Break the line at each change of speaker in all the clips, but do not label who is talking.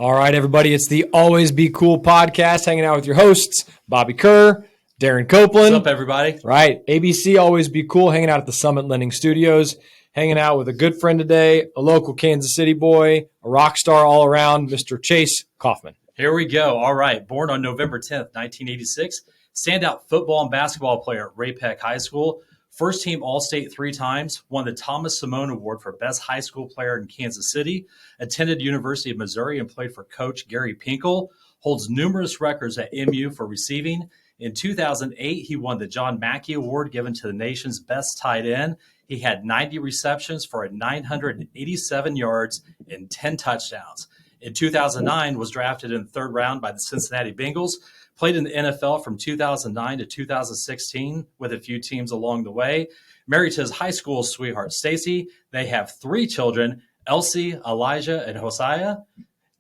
All right, everybody. It's the Always Be Cool podcast, hanging out with your hosts, Bobby Kerr, Darren Copeland.
What's up, everybody?
Right. ABC Always Be Cool, hanging out at the Summit Lending Studios, hanging out with a good friend today, a local Kansas City boy, a rock star all around, Mr. Chase Coffman.
Here we go. All right. Born on November 10th, 1986. Standout football and basketball player at Ray-Pec High School. First team All-State 3 times. Won the Thomas Simone Award for Best High School Player in Kansas City. Attended University of Missouri and played for Coach Gary Pinkel. Holds numerous records at MU for receiving. In 2008, he won the John Mackey Award given to the nation's best tight end. He had 90 receptions for 987 yards and 10 touchdowns. In 2009, was drafted in the third round by the Cincinnati Bengals. Played in the NFL from 2009 to 2016 with a few teams along the way. Married to his high school sweetheart, Stacy. They have 3 children, Elsie, Elijah, and Josiah.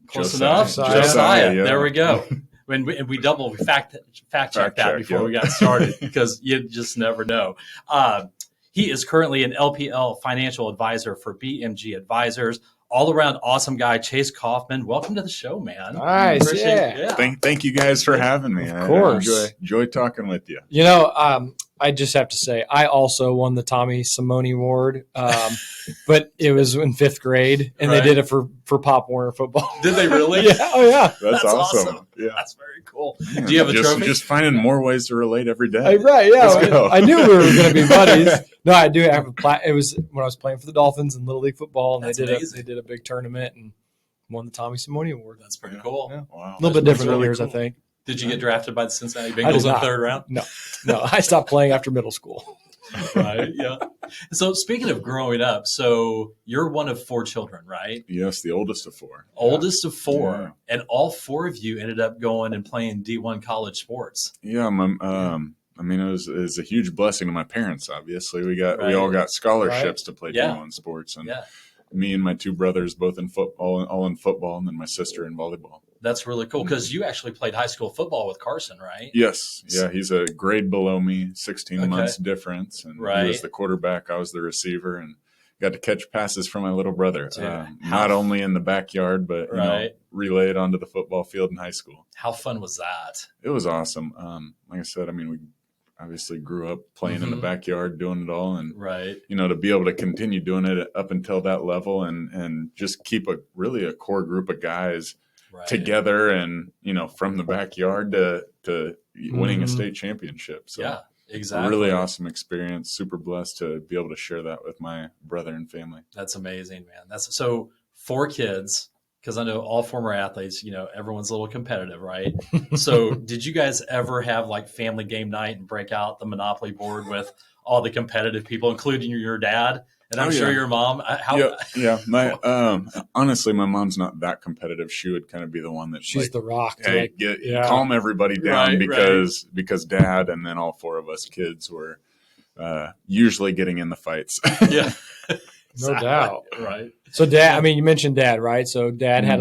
Close enough? Josiah.
Yeah.
There we go. When we fact checked that before we got started because you just never know. He is currently an LPL financial advisor for BMG Advisors. All around awesome guy, Chase Coffman. Welcome to the show, man.
Nice, yeah.
Thank you guys for having me.
Of course.
I enjoy talking with you.
You know, I just have to say, I also won the Tommy Simone Award, but it was in 5th grade, and They did it for Pop Warner football.
Did they really?
Yeah. Oh, yeah.
That's awesome. Yeah.
That's very cool. Do you have a trophy?
Just finding more ways to relate every day.
Right, yeah.
Let's go.
I knew we were going to be buddies. No, I do have it was when I was playing for the Dolphins in Little League football, and they did a big tournament and won the Tommy Simone Award.
That's pretty cool.
Yeah.
Wow.
A little bit different
really
years,
cool.
I think.
Did you get drafted by the Cincinnati Bengals in the third round?
No. I stopped playing after middle school.
Right, yeah. So speaking of growing up, so you're one of 4 children, right?
Yes, the oldest of 4.
Oldest of 4.
Yeah.
And all 4 of you ended up going and playing D1 college sports.
Yeah, it was a huge blessing to my parents. Obviously, we all got scholarships to play D1 sports, and me and my 2 brothers both in football, all in football, and then my sister in volleyball.
That's really cool because you actually played high school football with Carson, right?
Yes, yeah, he's a grade below me, 16 months difference, and he was the quarterback, I was the receiver, and got to catch passes from my little brother. Not only in the backyard, but relayed onto the football field in high school.
How fun was that?
It was awesome. Like I said, we obviously grew up playing in the backyard, doing it all, and to be able to continue doing it up until that level, and just keep a core group of guys together, and from the backyard to winning a state championship. So
yeah, exactly.
Really awesome experience. Super blessed to be able to share that with my brother and family.
That's amazing, man. That's so 4 kids. Because I know all former athletes, everyone's a little competitive, right? So did you guys ever have like family game night and break out the Monopoly board with all the competitive people, including your dad? And I'm sure your mom.
Honestly, my mom's not that competitive. She would kind of be the one that
she's the rock.
Hey, calm everybody down because dad and then all 4 of us kids were usually getting in the fights.
Yeah.
No doubt.
Right.
So dad, you mentioned dad, right? So dad had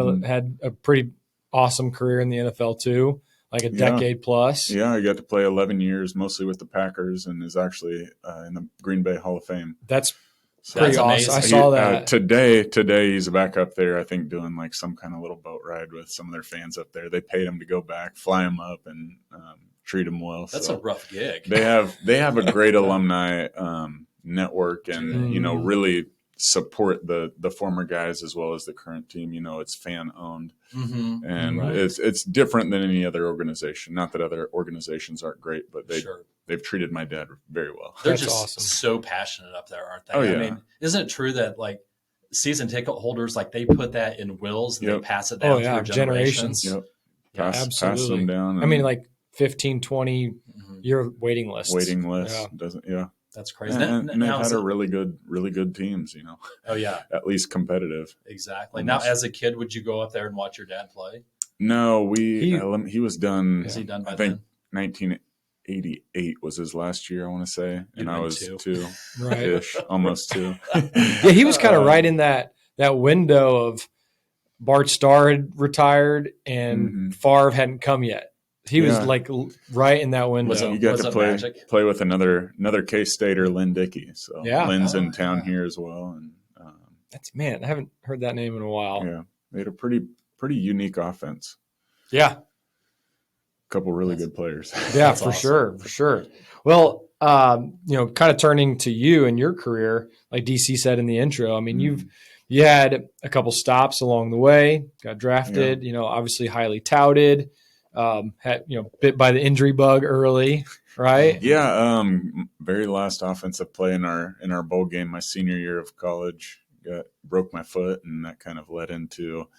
a pretty awesome career in the NFL too, like a decade plus.
Yeah, I got to play 11 years, mostly with the Packers, and is actually in the Green Bay Hall of Fame.
That's pretty awesome. I saw that.
Today he's back up there, I think, doing like some kind of little boat ride with some of their fans up there. They paid him to go back, fly him up, and treat him well.
That's a rough gig.
They have a great alumni network, and really support the former guys as well as the current team. It's fan owned, and it's different than any other organization. Not that other organizations aren't great, but they've treated my dad very well.
They're just awesome. So passionate up there, aren't they?
Oh, yeah.
Isn't it true that like season ticket holders, like they put that in wills and they pass it down through generations?
Yep.
Absolutely.
Pass them down.
Like 15, 20 year waiting list.
That's crazy.
And they've had a really good teams,
Oh, yeah.
At least competitive.
Exactly. Now, as a kid, would you go up there and watch your dad play?
No, he was done.
Was he done by
I think 1988 was his last year, I want to say. And I was 2 ish, almost 2.
Yeah, he was kind of right in that window of Bart Starr had retired and Favre hadn't come yet. He was like right in that window.
You got to play with another K-Stater, Lynn Dickey. So Lynn's in town here as well. And
I haven't heard that name in a while.
Yeah, they had a pretty pretty unique offense.
Yeah.
A couple really good players.
Yeah, for sure. Well, kind of turning to you and your career, like DC said in the intro, I mean, you had a couple stops along the way, got drafted, obviously highly touted, had, bit by the injury bug early, right?
Yeah. Very last offensive play in our bowl game, my senior year of college, broke my foot, and that kind of led into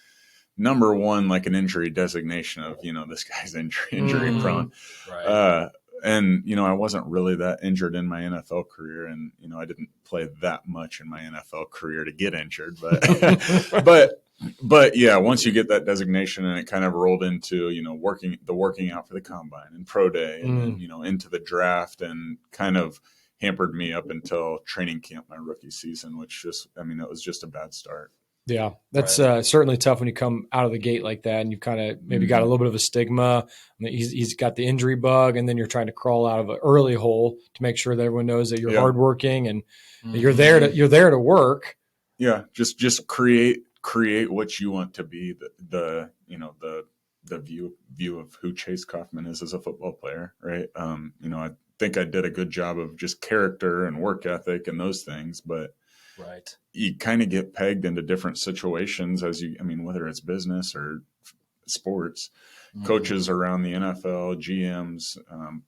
number one, like an injury designation of, this guy's injury prone.
Right.
And, I wasn't really that injured in my NFL career. And, I didn't play that much in my NFL career to get injured. But, but yeah, once you get that designation and it kind of rolled into, working out for the combine and pro day and then, into the draft, and kind of hampered me up until training camp my rookie season, which it was just a bad start.
Yeah, that's certainly tough when you come out of the gate like that, and you've kind of maybe got a little bit of a stigma. He's got the injury bug, and then you're trying to crawl out of an early hole to make sure that everyone knows that you're hardworking and you're there to work.
Yeah, just create what you want to be. The view of who Chase Coffman is as a football player, right? I think I did a good job of just character and work ethic and those things, but.
Right.
You kind of get pegged into different situations whether it's business or sports, coaches around the NFL, GMs,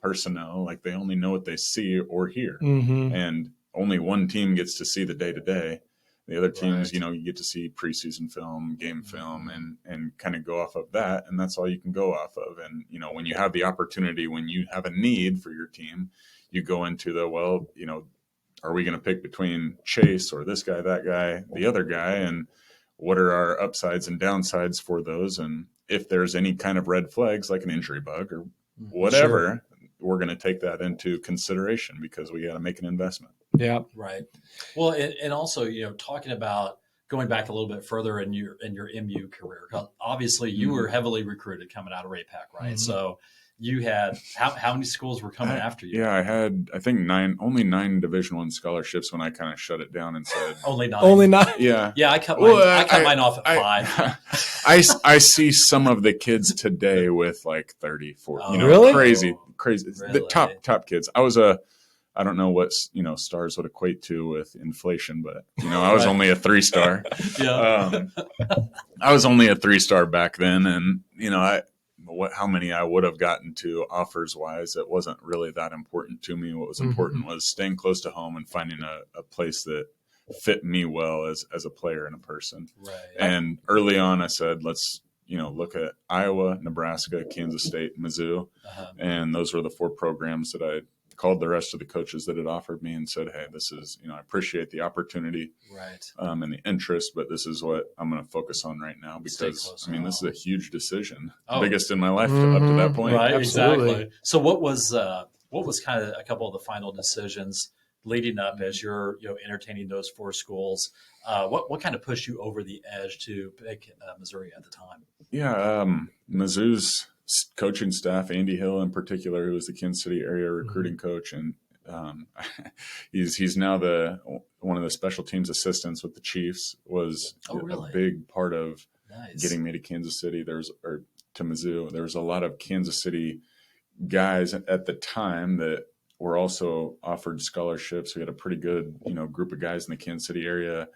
personnel, like they only know what they see or hear. And only one team gets to see the day to day. The other teams, you get to see preseason film, game film, and kind of go off of that. And that's all you can go off of. And, when you have the opportunity, when you have a need for your team, you go into are we going to pick between Chase or this guy, that guy, the other guy? And what are our upsides and downsides for those? And if there's any kind of red flags, like an injury bug or whatever, we're going to take that into consideration because we got to make an investment.
Yeah.
Right. Well, and also, talking about going back a little bit further in your MU career, obviously you were heavily recruited coming out of Ray-Pec, right? So you had how many schools were coming after you?
Yeah, I had, I think only 9 Division I scholarships when I kind of shut it down and said
only 9.
Only 9.
Yeah.
Yeah, I cut mine off at 5.
I see some of the kids today with like 30, 40,
really?
crazy.
Really?
The top kids. I don't know what, stars would equate to with inflation, but, I was only a 3-star.
Yeah.
I was only a 3-star back then. And, how many I would have gotten to offers wise, it wasn't really that important to me. What was important was staying close to home and finding a place that fit me well as a player and a person.
Right.
And early on I said, let's, look at Iowa, Nebraska, Kansas State, Mizzou. And those were the 4 programs that I called the rest of the coaches that had offered me and said, hey, this is, I appreciate the opportunity and the interest, but this is what I'm going to focus on right now because, this is a huge decision, biggest in my life up to that point.
Right,
Absolutely.
exactly. So what was kind of a couple of the final decisions leading up as you're entertaining those 4 schools? What kind of pushed you over the edge to pick Missouri at the time?
Yeah, Mizzou's coaching staff, Andy Hill in particular, who was the Kansas City area recruiting coach, and he's now one of the special teams assistants with the Chiefs, was a big part of getting me to Kansas City. To Mizzou. There was a lot of Kansas City guys at the time that were also offered scholarships. We had a pretty good group of guys in the Kansas City area,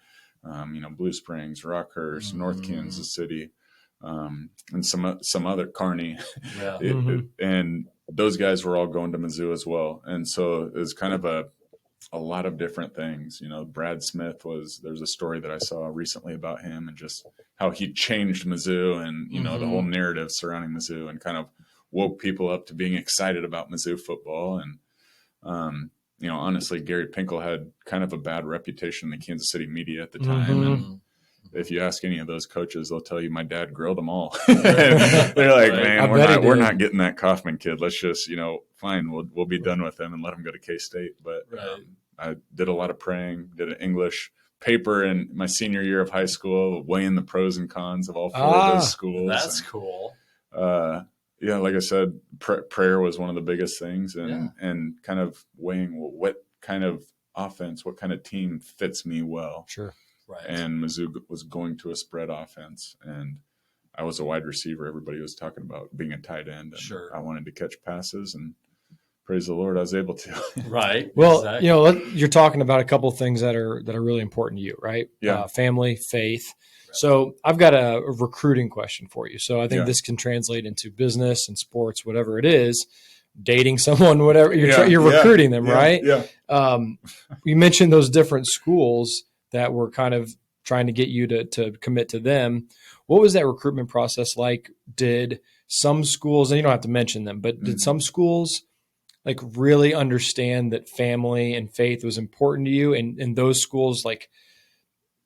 Blue Springs, Rockhurst, North Kansas City. And some other Kearney, and those guys were all going to Mizzou as well. And so it was kind of a lot of different things. Brad Smith there's a story that I saw recently about him and just how he changed Mizzou and, the whole narrative surrounding Mizzou and kind of woke people up to being excited about Mizzou football. And, honestly, Gary Pinkel had kind of a bad reputation in the Kansas City media at the time. And if you ask any of those coaches, they'll tell you my dad grilled them all. They're like, man, we're not getting that Coffman kid. Let's just, fine, we'll be done with him and let him go to K-State. But I did a lot of praying, did an English paper in my senior year of high school, weighing the pros and cons of all 4 of those schools.
That's cool.
Yeah, like I said, prayer was one of the biggest things, and kind of weighing what kind of offense, what kind of team fits me well.
Sure.
Right.
And Mizzou was going to a spread offense, and I was a wide receiver. Everybody was talking about being a tight end, and I wanted to catch passes, and praise the Lord, I was able to.
Right.
Well,
exactly.
You're talking about a couple of things that are really important to you, right?
Yeah.
Family, faith. Right. So I've got a recruiting question for you. So I think this can translate into business and sports, whatever it is, dating someone, whatever you're recruiting them, right?
Yeah.
You mentioned those different schools that were kind of trying to get you to commit to them. What was that recruitment process like? Did some schools, and you don't have to mention them, but did some schools like really understand that family and faith was important to you, and those schools like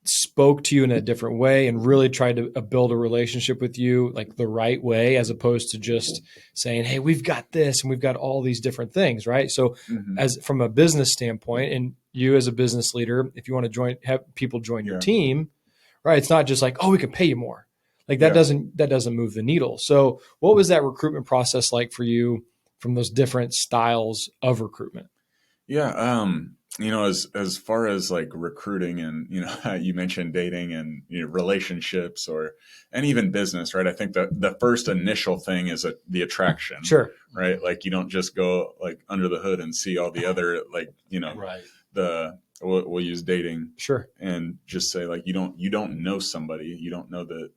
spoke to you in a different way and really tried to build a relationship with you like the right way, as opposed to just saying, hey, we've got this and we've got all these different things, right? So as from a business standpoint, and you as a business leader, if you want to have people join your team, right? It's not just like, oh, we can pay you more. Like that doesn't move the needle. So what was that recruitment process like for you from those different styles of recruitment?
Yeah. As far as like recruiting and, you mentioned dating and relationships and even business, right? I think the first initial thing is the attraction.
Sure.
Right. Like you don't just go like under the hood and see all the other, like,
right.
We'll use dating.
Sure.
And just say like, you don't know somebody, you don't know the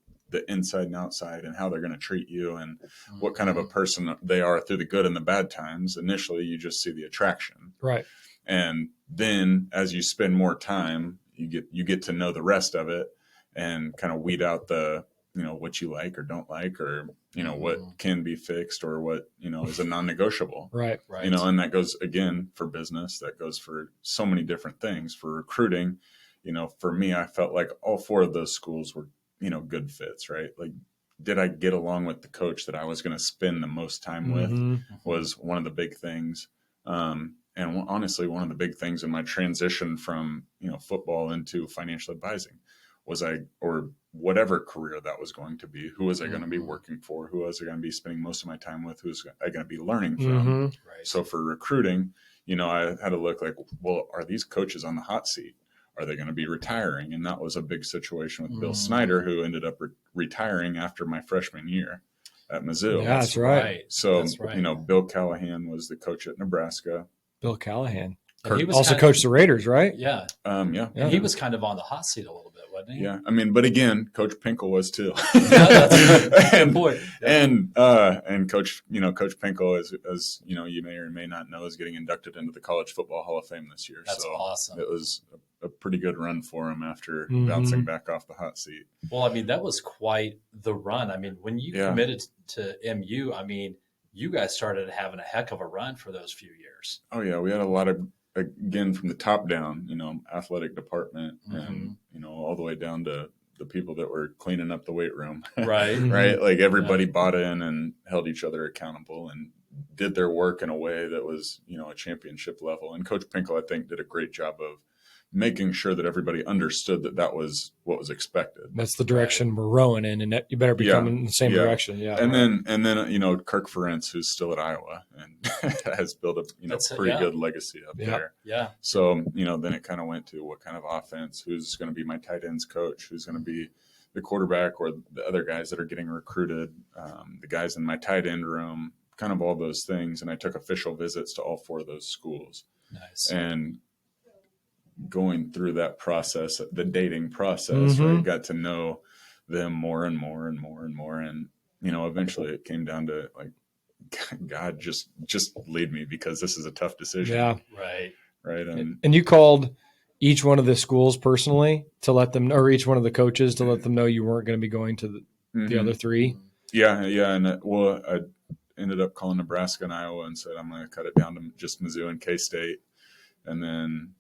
inside and outside and how they're going to treat you and what kind of a person they are through the good and the bad times. Initially, you just see the attraction.
Right.
And then as you spend more time, you get to know the rest of it and kind of weed out the, what you like or don't like, or, what can be fixed or what, is a non-negotiable.
Right.
And that goes again for business, that goes for so many different things. For recruiting, for me, I felt like all four of those schools were, good fits, right? Like, did I get along with the coach that I was going to spend the most time with was one of the big things. And honestly, one of the big things in my transition from, football into financial advising was or whatever career that was going to be, who was I going to be working for? Who was I going to be spending most of my time with? Who's I going to be learning from?
Right.
So for recruiting, I had to look like, well, are these coaches on the hot seat? Are they going to be retiring? And that was a big situation with Bill Snyder, who ended up retiring after my freshman year at Mizzou.
Yeah, that's right.
So, Bill Callahan was the coach at Nebraska.
Bill Callahan.
He was
also coached the Raiders, right?
Yeah.
Yeah.
He was kind of on the hot seat a little bit, wasn't he?
Yeah. I mean, but again, Coach Pinkel was too.
That's a good point. Yeah.
And Coach Pinkel, as you may or may not know, is getting inducted into the College Football Hall of Fame this year.
That's awesome.
It was a pretty good run for him after bouncing back off the hot seat.
Well, I mean, that was quite the run. I mean, when you committed to MU, I mean, you guys started having a heck of a run for those few years.
Oh yeah, we had a lot of, again, from the top down, athletic department and all the way down to the people that were cleaning up the weight room.
Right.
Right. Like everybody bought in and held each other accountable and did their work in a way that was, a championship level. And Coach Pinkel, I think, did a great job of making sure that everybody understood that was what was expected.
That's the direction we're rowing in, and you better be coming in the same direction. Yeah.
And then Kirk Ferentz, who's still at Iowa and has built a pretty good legacy up there.
Yeah.
So, then it kind of went to what kind of offense, who's going to be my tight ends coach, who's going to be the quarterback or the other guys that are getting recruited, the guys in my tight end room, kind of all those things. And I took official visits to all four of those schools.
Nice.
And going through that process, the dating process, right, got to know them more and more and more and more. And, eventually it came down to like, God, just lead me because this is a tough decision.
Yeah.
Right.
Right.
And you called each one of the schools personally to let them, or each one of the coaches to let them know you weren't going to be going to the other three.
Yeah. Yeah. And I ended up calling Nebraska and Iowa and said, I'm going to cut it down to just Mizzou and K-State. And then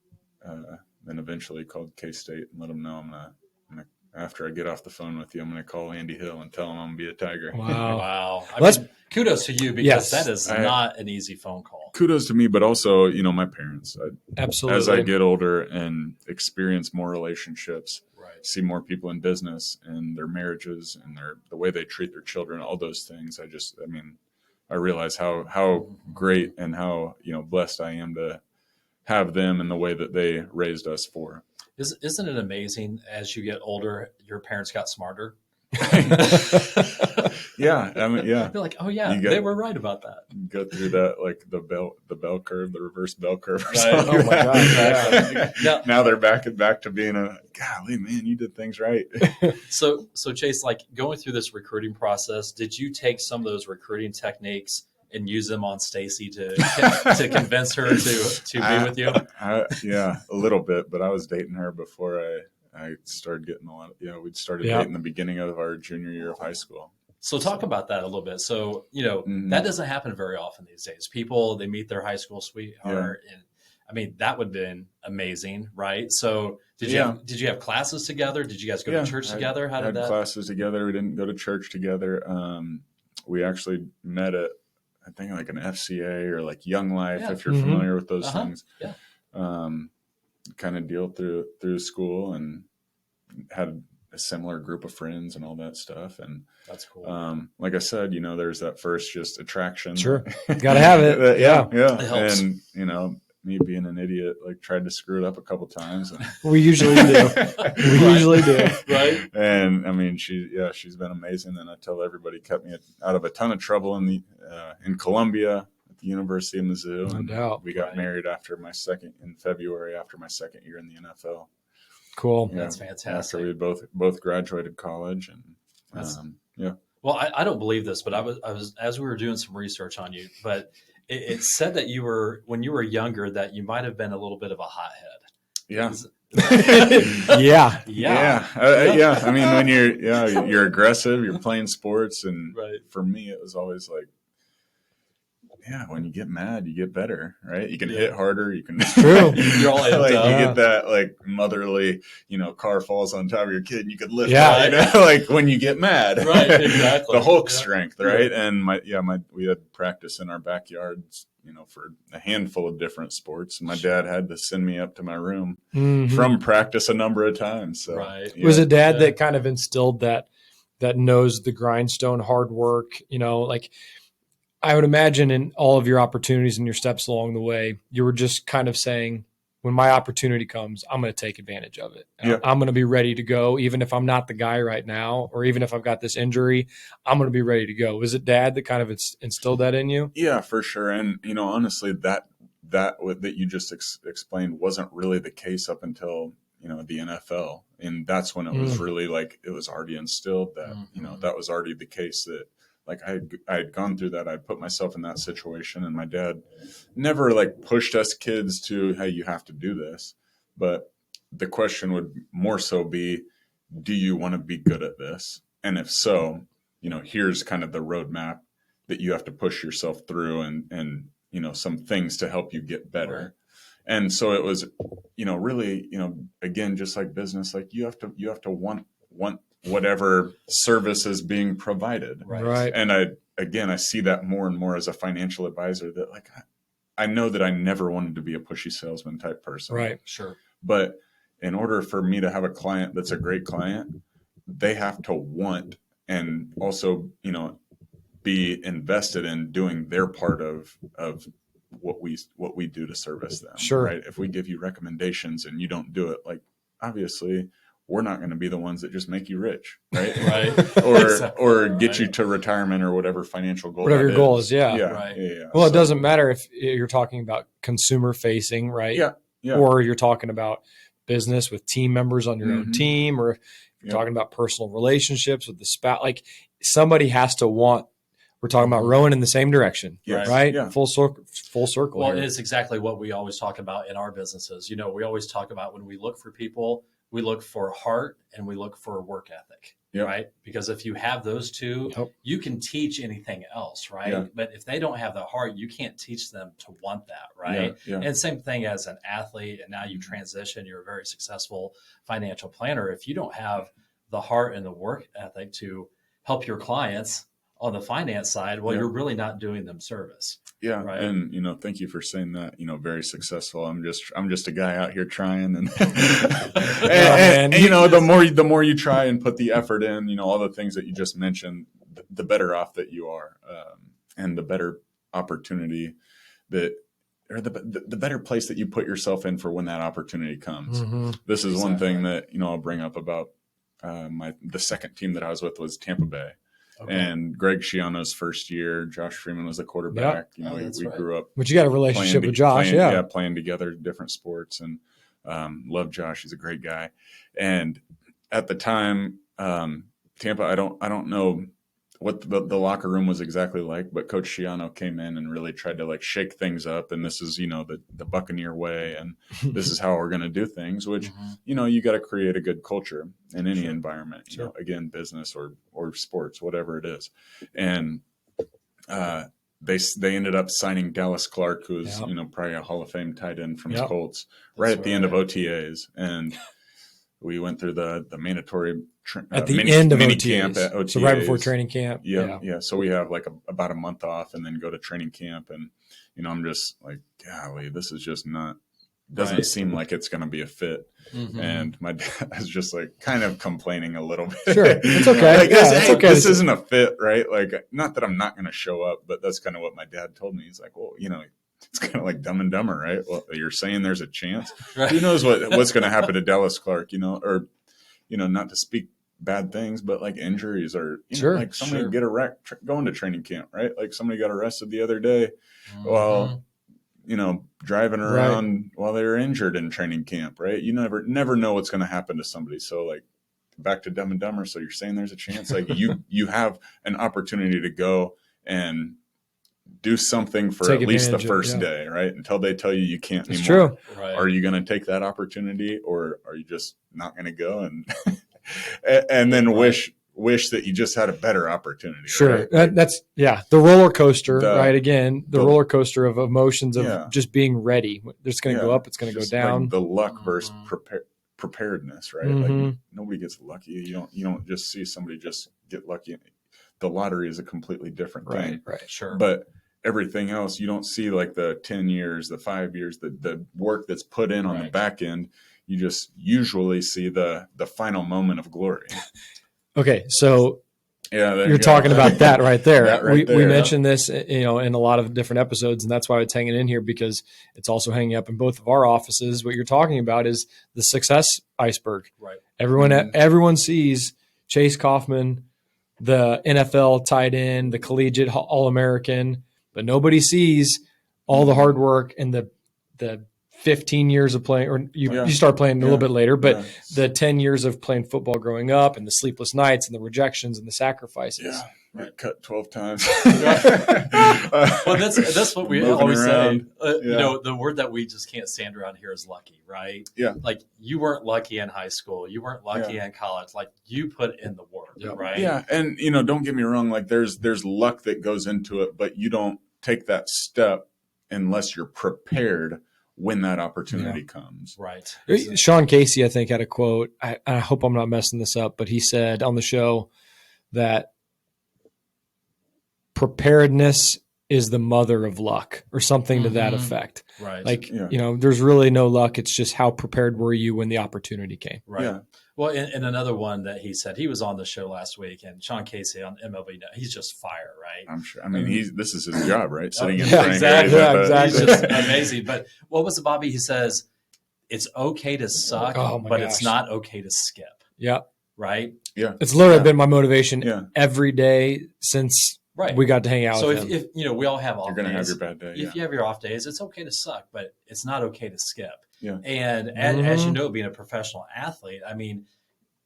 eventually called K-State and let them know I'm gonna, after I get off the phone with you, I'm going to call Andy Hill and tell him I'm going to be a Tiger.
Wow. I mean, kudos to you because that is not an easy phone call.
Kudos to me, but also, my parents.
Absolutely.
As I get older and experience more relationships,
right,
see more people in business and their marriages and the way they treat their children, all those things. I realize how great and how, blessed I am to have them in the way that they raised us for.
Isn't it amazing as you get older, your parents got smarter?
Yeah, I mean, yeah.
They're like, oh yeah, they were right about that.
Go through that, like the bell curve, the reverse bell curve. Or
right.
Oh
my God!
Yeah. Now they're back to being golly, man, you did things right.
So Chase, like going through this recruiting process, did you take some of those recruiting techniques and use them on Stacy to convince her to be with you?
Yeah, a little bit, but I was dating her before I started getting a lot. We'd started dating the beginning of our junior year of high school.
So talk about that a little bit. So, that doesn't happen very often these days. People, they meet their high school sweetheart. And I mean, that would have been amazing, right? So did you have classes together? Did you guys go to church together? How did that?
Classes together. We didn't go to church together. We actually met at, I think, like an FCA or like Young Life, if you're familiar with those things.
Yeah.
Kind of deal through school, and had a similar group of friends and all that stuff. And
that's cool.
Like I said, there's that first just attraction.
Sure. Got to have it.
Yeah.
It helps.
And, me being an idiot, like tried to screw it up a couple times. And
we usually do. Usually do.
Right.
And I mean, she's been amazing. And I tell everybody, kept me out of a ton of trouble in Columbia at the University of Mizzou.
No doubt.
We got married in February after my second year in the NFL.
Cool.
That's fantastic.
After we both graduated college, and
Well, I don't believe this, but I was as we were doing some research on you, but it said that when you were younger, that you might have been a little bit of a hothead.
Yeah.
Yeah.
I mean, when you're aggressive, you're playing sports, and for me, it was always like, when you get mad, you get better, right? You can hit harder. You can.
True.
You're all
like, you get that like motherly, car falls on top of your kid, and you can lift.
Yeah.
Like when you get mad.
Right. Exactly.
The Hulk strength, right? Yeah. And we had practice in our backyards, for a handful of different sports. My dad had to send me up to my room from practice a number of times. So,
was it dad that kind of instilled that knows the grindstone, hard work? Like. I would imagine in all of your opportunities and your steps along the way, you were just kind of saying, when my opportunity comes, I'm going to take advantage of it.
Yeah.
I'm going to be ready to go. Even if I'm not the guy right now, or even if I've got this injury, I'm going to be ready to go. Was it dad that kind of instilled that in you?
Yeah, for sure. And, honestly, that you just explained wasn't really the case up until, the NFL. And that's when it was really like, it was already instilled that, that was already the case, that, like I had gone through that. I'd put myself in that situation, and my dad never like pushed us kids to, hey, you have to do this. But the question would more so be, do you want to be good at this? And if so, here's kind of the roadmap that you have to push yourself through, and some things to help you get better. Right. And so it was, really, again, just like business, like you have to want whatever service is being provided.
Right.
And I see that more and more as a financial advisor, that like, I know that I never wanted to be a pushy salesman type person.
Right.
Sure.
But in order for me to have a client that's a great client, they have to want, and also, be invested in doing their part of what we do to service them.
Sure.
Right. If we give you recommendations and you don't do it, like, obviously we're not going to be the ones that just make you rich, right?
Right.
or get you to retirement or whatever financial goal.
Whatever your goal is,
yeah.
Right.
Yeah.
Well, it doesn't matter if you're talking about consumer facing, right?
Yeah.
Or you're talking about business with team members on your own team, or if you're talking about personal relationships with the spouse. Like, somebody has to want. We're talking about rowing in the same direction, right?
Yeah.
Full circle.
Well,
here.
it's exactly what we always talk about in our businesses. We always talk about, when we look for people, we look for heart and we look for work ethic, right? Because if you have those two, you can teach anything else, right?
Yeah.
But if they don't have the heart, you can't teach them to want that, right?
Yeah.
And same thing as an athlete, and now you transition, you're a very successful financial planner. If you don't have the heart and the work ethic to help your clients on the finance side, well, you're really not doing them service.
Yeah.
Right?
And, thank you for saying that, very successful. I'm just a guy out here trying, and, and the more you try and put the effort in, all the things that you just mentioned, the better off that you are, and the better opportunity or the better place that you put yourself in for when that opportunity comes.
Mm-hmm.
This is one thing that, I'll bring up about the second team that I was with was Tampa Bay.
Okay.
And Greg Schiano's first year, Josh Freeman was the quarterback.
Yep.
You know, we
right.
grew up.
But you got a relationship with Josh,
playing together different sports, and love Josh. He's a great guy. And at the time, Tampa, I don't know what the locker room was exactly like, but Coach Schiano came in and really tried to like shake things up. And this is, you know, the Buccaneer way, and this is how we're going to do things, which, you know, you got to create a good culture in any environment, you know, again, business or sports, whatever it is. And they ended up signing Dallas Clark, who's, you know, probably a Hall of Fame tight end from the Colts, right at the end of OTAs. And we went through the mandatory
at the end of
mini
OTAs.
camp at OTAs.
So right before training camp.
Yeah. So we have like about a month off and then go to training camp. And, you know, I'm just like, golly, this is just doesn't seem like it's going to be a fit. And my dad is just like kind of complaining a little bit.
Sure. It's okay.
Like, it's okay. This isn't a fit, right? Like, not that I'm not going to show up, but that's kind of what my dad told me. He's like, well, you know, it's kind of like Dumb and Dumber, right? Well, you're saying there's a chance. Right. Who knows what's going to happen to Dallas Clark, you know, or, you know, not to speak bad things, but like injuries or, you know, like somebody get a wreck going to training camp, right? Like somebody got arrested the other day while, you know, driving around while they were injured in training camp, right? You never know what's going to happen to somebody. So like back to Dumb and Dumber. So you're saying there's a chance, like you have an opportunity to go and do something for at least the first day, right? Until they tell you can't anymore.
True.
Right.
Are you going to take that opportunity, or are you just not going to go and and then wish that you just had a better opportunity?
Sure.
Right?
That's the roller coaster, right? Again, the roller coaster of emotions of just being ready. It's going to go up. It's going to go down.
Like the luck versus preparedness, right? Like nobody gets lucky. You don't just see somebody just get lucky. The lottery is a completely different thing.
Right.
Sure.
But everything else, you don't see like the 10 years, the 5 years, the work that's put in on the back end. You just usually see the final moment of glory.
Okay. So
you're
talking about that right there.
We
mentioned this, you know, in a lot of different episodes, and that's why it's hanging in here, because it's also hanging up in both of our offices. What you're talking about is the success iceberg.
Right.
Everyone sees Chase Coffman, the NFL tight end, the collegiate All-American, but nobody sees all the hard work and the 15 years of playing, or you start playing a little bit later, but the 10 years of playing football growing up, and the sleepless nights and the rejections and the sacrifices.
Yeah. Right. Cut 12 times.
Well, that's what we always say. You know, the word that we just can't stand around here is lucky, right?
Yeah.
Like you weren't lucky in high school. You weren't lucky in college. Like you put in the work, right?
Yeah. And, you know, don't get me wrong. Like there's luck that goes into it, but you don't take that step unless you're prepared when that opportunity comes.
Right.
Sean Casey, I think, had a quote. I hope I'm not messing this up, but he said on the show that preparedness is the mother of luck, or something to that effect.
Right.
Like, you know, there's really no luck. It's just how prepared were you when the opportunity came.
Right.
Yeah.
Well, and another one that he said, he was on the show last week, and Sean Casey on MLB, he's just fire, right?
I'm sure. I mean, this is his job, right? Sitting in
exactly.
Exactly.
He's just amazing. But what was it, Bobby? He says, it's okay to suck, but it's not okay to skip.
Yeah.
Right?
Yeah.
It's literally been my motivation every day since we got to hang out with him.
So if you know, we all have off days.
You're going to have your bad day.
If you have your off days, it's okay to suck, but it's not okay to skip.
Yeah.
And as you know, being a professional athlete, I mean,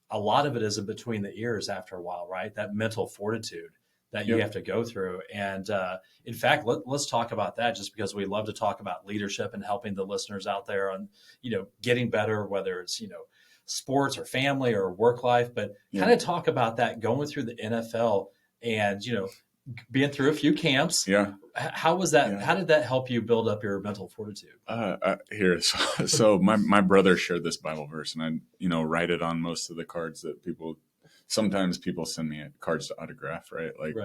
a lot of it is in between the ears after a while, right? That mental fortitude that you have to go through. And in fact, let's talk about that, just because we love to talk about leadership and helping the listeners out there on, you know, getting better, whether it's, you know, sports or family or work life, but kind of talk about that going through the NFL and, you know, being through a few camps.
Yeah.
How was that? How did that help you build up your mental fortitude?
So my brother shared this Bible verse, and I, you know, write it on most of the cards that sometimes people send me cards to autograph, right? Like,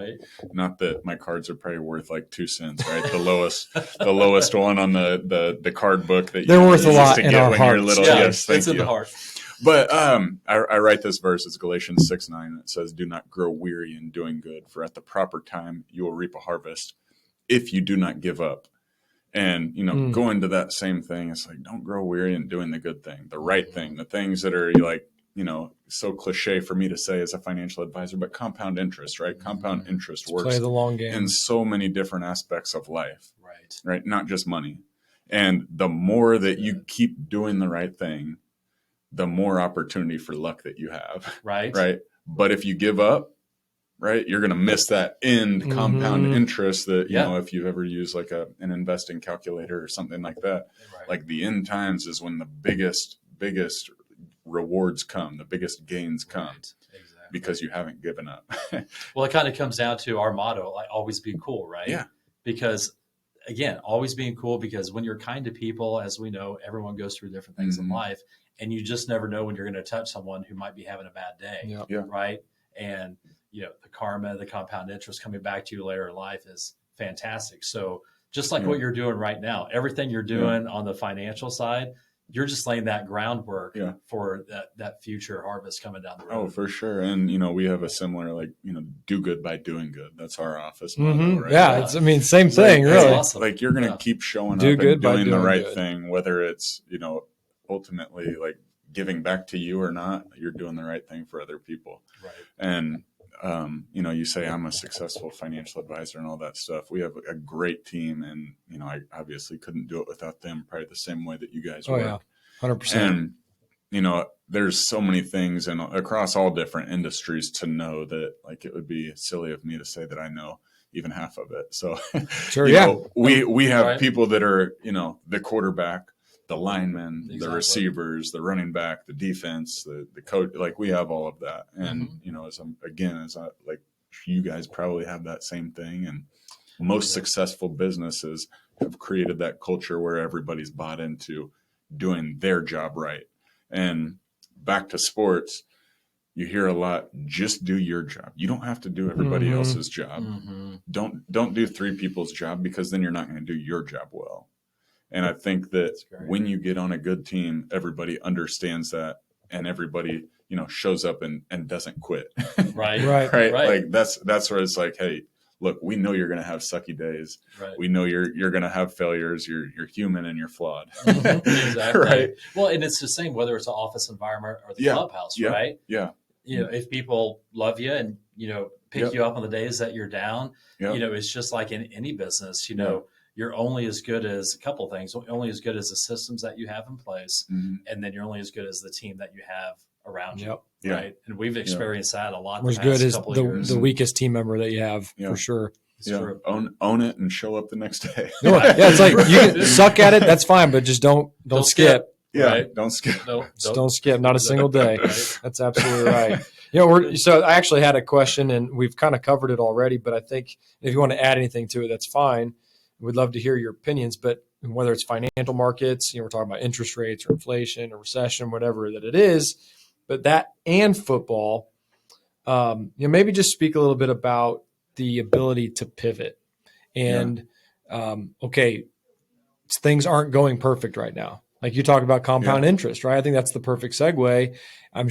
not that my cards are probably worth like 2 cents, right? The lowest one on the card book that
they're worth a lot in our hearts.
Yes, thank
it's
you.
in the heart.
But I write this verse. It's Galatians 6:9. It says, "Do not grow weary in doing good, for at the proper time you will reap a harvest if you do not give up." And, you know, go into that same thing. It's like, don't grow weary in doing the good thing, the right thing, the things that are like so cliche for me to say as a financial advisor, but compound interest, right? Compound interest works
play the long game
in so many different aspects of life, right? Not just money. And the more that you keep doing the right thing, the more opportunity for luck that you have. Right. But if you give up, right, you're going to miss that end compound interest that, if you've ever used like an investing calculator or something like that, like the end times is when the biggest rewards come, the biggest gains come. Because you haven't given up.
Well, it kind of comes down to our motto, like always be cool, right?
Yeah.
Because again, always being cool, because when you're kind to people, as we know, everyone goes through different things in life, and you just never know when you're going to touch someone who might be having a bad day.
Yeah.
Right. And, the karma, the compound interest coming back to you later in life is fantastic. So just like what you're doing right now, everything you're doing on the financial side, you're just laying that groundwork for that future harvest coming down the road.
Oh, for sure. And, we have a similar, do good by doing good. That's our office motto, right?
Yeah. Same thing, really.
Awesome. Like you're going to keep showing up and doing the right thing, whether it's, ultimately like giving back to you or not, you're doing the right thing for other people.
Right.
And, you say I'm a successful financial advisor and all that stuff. We have a great team, and, I obviously couldn't do it without them, probably the same way that you guys work.
Yeah, 100%.
And, there's so many things and across all different industries to know that, like, it would be silly of me to say that I know even half of it. So,
sure,
we have people that are, the quarterback, the linemen, the receivers, the running back, the defense, the coach, like we have all of that. And, like you guys probably have that same thing. And most successful businesses have created that culture where everybody's bought into doing their job right. And back to sports, you hear a lot, just do your job. You don't have to do everybody else's job. Don't do three people's job, because then you're not going to do your job well. And I think that when you get on a good team, everybody understands that, and everybody, shows up and doesn't quit.
Right.
Like that's where it's like, hey, look, we know you're going to have sucky days.
Right.
We know you're going to have failures. You're human and you're flawed.
Exactly.
Right.
Well, and it's the same whether it's an office environment or the clubhouse, right?
Yeah.
If people love you and, pick you up on the days that you're down, it's just like in any business, you're only as good as a couple of things, only as good as the systems that you have in place. And then you're only as good as the team that you have around you. Right. And we've experienced that a lot.
As good as the weakest team member that you have, for sure.
True. Own it and show up the next day.
It's like you can suck at it. That's fine, but just don't skip.
Yeah. Right. Don't skip.
Don't skip. Not a single day. That's absolutely right. So I actually had a question, and we've kind of covered it already, but I think if you want to add anything to it, that's fine. We'd love to hear your opinions, but whether it's financial markets, we're talking about interest rates or inflation or recession, whatever that it is, but that and football, maybe just speak a little bit about the ability to pivot. And, things aren't going perfect right now. Like you talk about compound interest, right? I think that's the perfect segue. I'm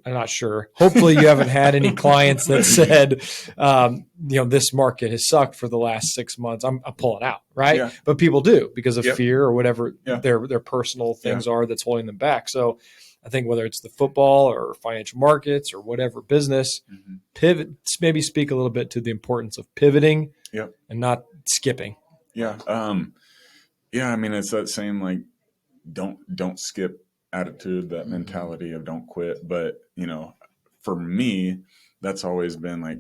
not sure. Hopefully you haven't had any clients that said, this market has sucked for the last 6 months. I'm pulling out, right? Yeah. But people do because of fear or whatever their personal things are that's holding them back. So I think whether it's the football or financial markets or whatever business, pivot, maybe speak a little bit to the importance of pivoting and not skipping.
Yeah. It's that same, like, don't skip attitude, that mentality of don't quit. But, for me, that's always been like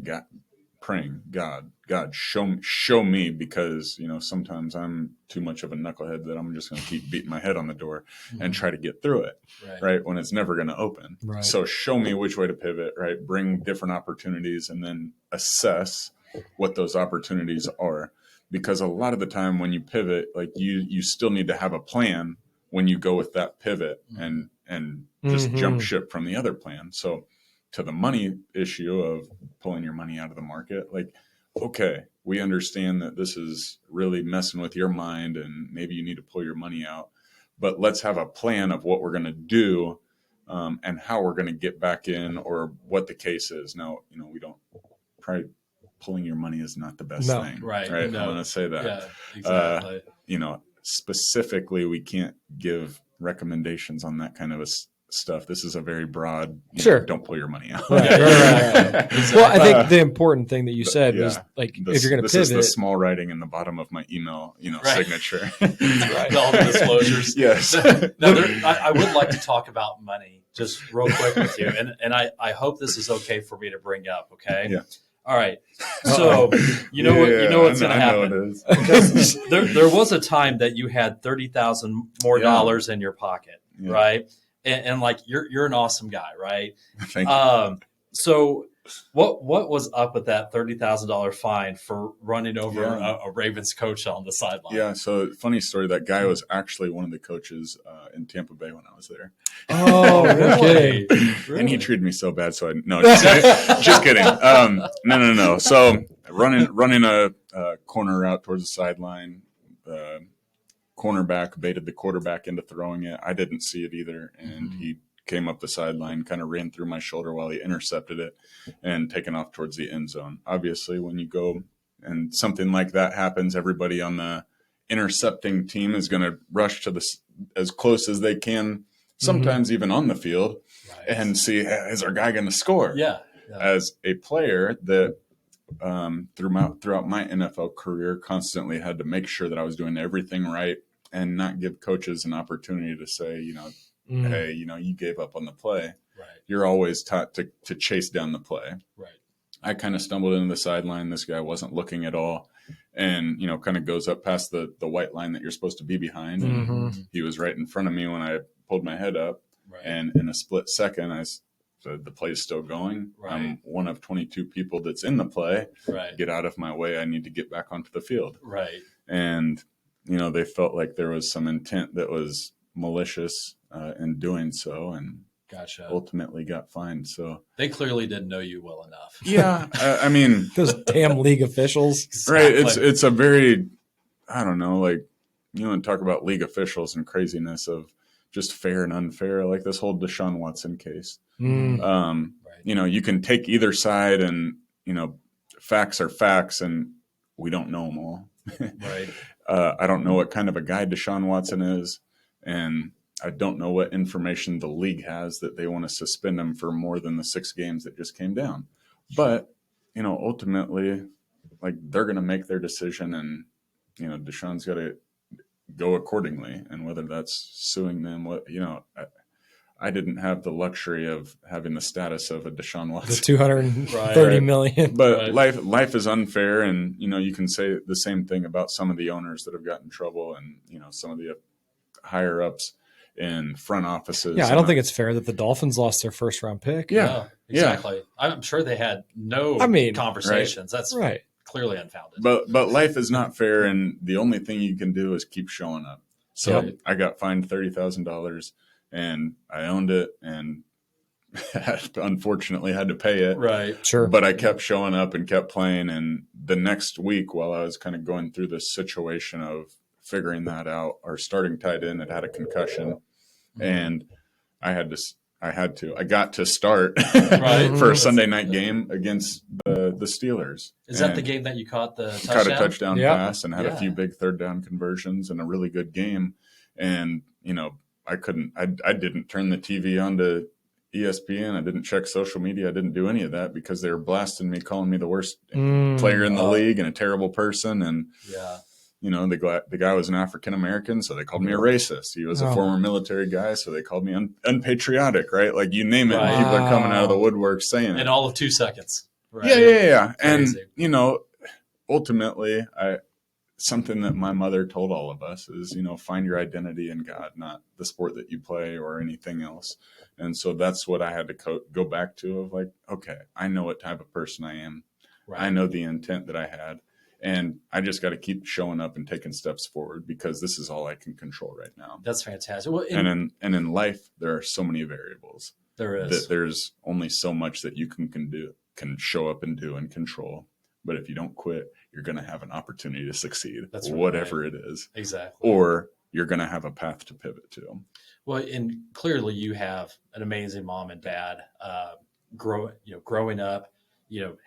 praying, God, show me, because, sometimes I'm too much of a knucklehead that I'm just going to keep beating my head on the door and try to get through it, right? When it's never going to open. Right. So show me which way to pivot, right? Bring different opportunities and then assess what those opportunities are. Because a lot of the time when you pivot, like you still need to have a plan when you go with that pivot and just jump ship from the other plan. So to the money issue of pulling your money out of the market, like, okay, we understand that this is really messing with your mind and maybe you need to pull your money out, but let's have a plan of what we're going to do and how we're going to get back in or what the case is. Now, we don't probably pulling your money is not the best thing. Right. No. I want to say that. Yeah, exactly. Specifically, we can't give recommendations on that kind of stuff. This is a very broad,
sure.
Don't pull your money out.
Right. Well, I think the important thing that you said was like, if you're going to pivot,
this is the small writing in the bottom of my email, signature.
Right. All the disclosures.
Yes.
Now, I would like to talk about money just real quick with you, and I hope this is okay for me to bring up. Okay.
Yeah.
All right. So you know what's going to happen. Because there was a time that you had $30,000 more dollars in your pocket, right? And like you're an awesome guy, right?
Thank you.
So what was up with that $30,000 fine for running over a Ravens coach on the sideline?
Yeah. So funny story. That guy was actually one of the coaches in Tampa Bay when I was there.
Oh, okay.
Really? And he treated me so bad. So just kidding. No. So running a corner route towards the sideline. Cornerback baited the quarterback into throwing it. I didn't see it either, and he came up the sideline, kind of ran through my shoulder while he intercepted it and taken off towards the end zone. Obviously, when you go and something like that happens, everybody on the intercepting team is going to rush to as close as they can, sometimes even on the field, and see, is our guy going to score?
Yeah.
As a player that throughout my NFL career constantly had to make sure that I was doing everything right and not give coaches an opportunity to say, hey, you gave up on the play.
Right.
You're always taught to chase down the play.
Right.
I kind of stumbled into the sideline. This guy wasn't looking at all, and kind of goes up past the white line that you're supposed to be behind. And he was right in front of me when I pulled my head up, and in a split second, the play's still going.
Right.
I'm one of 22 people that's in the play.
Right.
Get out of my way. I need to get back onto the field.
Right.
And they felt like there was some intent that was malicious in doing so, and ultimately got fined. So
they clearly didn't know you well enough.
Yeah, I mean,
those damn league officials.
Right? It's a very, I don't know, like and talk about league officials and craziness of just fair and unfair, like this whole Deshaun Watson case. You can take either side, and facts are facts, and we don't know them all.
Right.
I don't know what kind of a guy Deshaun Watson is, and I don't know what information the league has that they want to suspend him for more than the 6 games that just came down. But, ultimately, like, they're going to make their decision, and, Deshaun's got to go accordingly. And whether that's suing them, I didn't have the luxury of having the status of a Deshaun Watson.
The $230 million.
But life is unfair, and you can say the same thing about some of the owners that have gotten in trouble, and some of the higher ups in front offices.
Yeah, I don't think it's fair that the Dolphins lost their first round pick.
Yeah, exactly. Yeah. I'm sure they had no conversations. Right. That's clearly unfounded.
But life is not fair, and the only thing you can do is keep showing up. So I got fined $30,000. And I owned it, and unfortunately had to pay it.
Right.
Sure.
But I kept showing up and kept playing. And the next week, while I was kind of going through this situation of figuring that out, our starting tight end had a concussion, and I got to start for a Sunday night game against the Steelers.
Is that the game that you caught the touchdown?
Caught a touchdown pass and had a few big third down conversions and a really good game. And, I didn't turn the TV on to ESPN. I didn't check social media. I didn't do any of that because they were blasting me, calling me the worst player in the league and a terrible person. And, the guy was an African-American, so they called me a racist. He was a former military guy, so they called me unpatriotic, right? Like, you name it, people are coming out of the woodwork saying it.
In all of 2 seconds. Right?
Yeah. Crazy. And, ultimately, something that my mother told all of us is, find your identity in God, not the sport that you play or anything else. And so that's what I had to go back to of like, okay, I know what type of person I am. Right. I know the intent that I had, and I just got to keep showing up and taking steps forward because this is all I can control right now.
That's fantastic. Well,
and in life, there are so many variables.
There is.
That there's only so much that you can show up and do and control. But if you don't quit, you're going to have an opportunity to succeed, whatever it is.
Exactly.
Or you're going to have a path to pivot to.
Well, and clearly you have an amazing mom and dad growing up,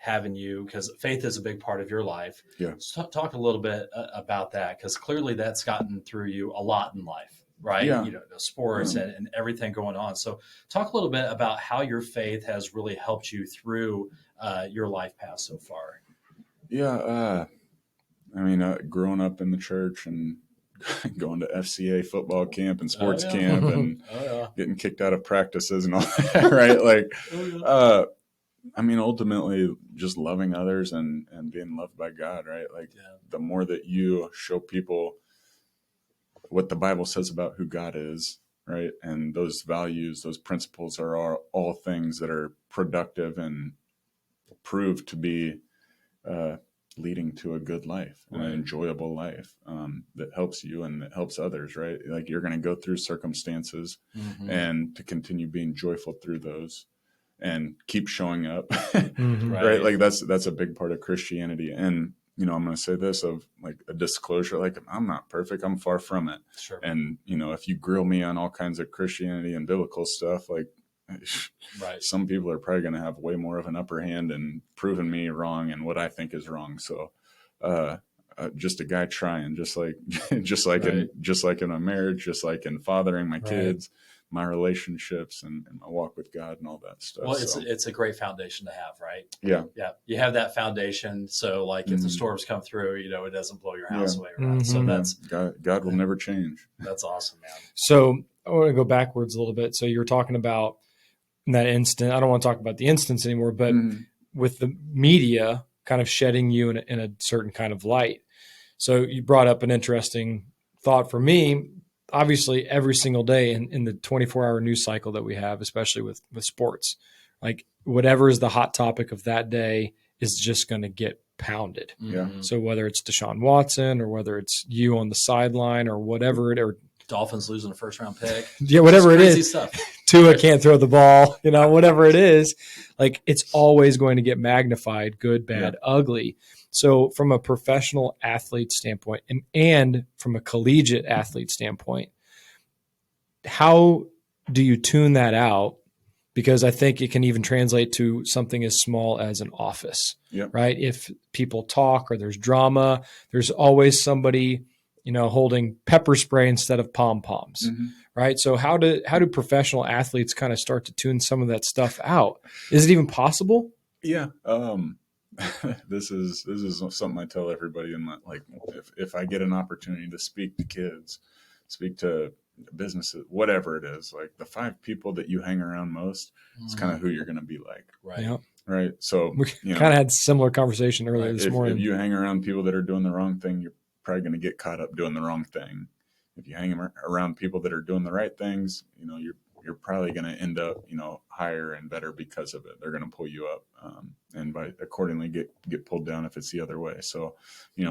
having you, because faith is a big part of your life.
Yeah.
So talk a little bit about that, because clearly that's gotten through you a lot in life. right?
Yeah.
Sports and everything going on. So talk a little bit about how your faith has really helped you through your life path so far.
Yeah. I mean, growing up in the church and going to FCA football camp and sports camp and getting kicked out of practices and all that, right? Like, I mean, ultimately just loving others and being loved by God, right? Like the more that you show people what the Bible says about who God is, right? And those values, those principles are all things that are productive and proved to be leading to a good life and an enjoyable life that helps you and that helps others, right? Like you're going to go through circumstances and to continue being joyful through those and keep showing up, right? Like that's a big part of Christianity. And, I'm going to say this of like a disclosure, like I'm not perfect. I'm far from it.
Sure.
And, if you grill me on all kinds of Christianity and biblical stuff, like, some people are probably going to have way more of an upper hand and proving me wrong and what I think is wrong. So, just a guy trying, just like in a marriage, just like in fathering my kids, my relationships and my walk with God and all that stuff.
Well, it's a great foundation to have, right?
Yeah.
Yeah. You have that foundation. So like if the storms come through, it doesn't blow your house away. Right? So that's
God will never change.
That's awesome, man.
So I want to go backwards a little bit. So you're talking about in that instant, I don't want to talk about the instance anymore, but with the media kind of shedding you in a certain kind of light. So you brought up an interesting thought for me. Obviously, every single day in the 24-hour news cycle that we have, especially with sports, like whatever is the hot topic of that day is just going to get pounded.
Yeah.
So whether it's Deshaun Watson or whether it's you on the sideline or whatever or
Dolphins losing a first-round pick.
Yeah, whatever it is.
Stuff.
Tua can't throw the ball, whatever it is. Like it's always going to get magnified, good, bad, ugly. So from a professional athlete standpoint and from a collegiate athlete standpoint, how do you tune that out? Because I think it can even translate to something as small as an office, right? If people talk or there's drama, there's always somebody holding pepper spray instead of pom-poms, right? So how do professional athletes kind of start to tune some of that stuff out? Is it even possible?
Yeah. This is something I tell everybody in my, like, if I get an opportunity to speak to kids, speak to businesses, whatever it is, like the 5 people that you hang around most, it's kind of who you're going to be like.
Right.
Yep.
Right. So
we kind of had a similar conversation earlier this morning.
If you hang around people that are doing the wrong thing, you're probably going to get caught up doing the wrong thing. If you hang around people that are doing the right things, you're probably going to end up, higher and better because of it. They're going to pull you up, and by accordingly get pulled down if it's the other way. So,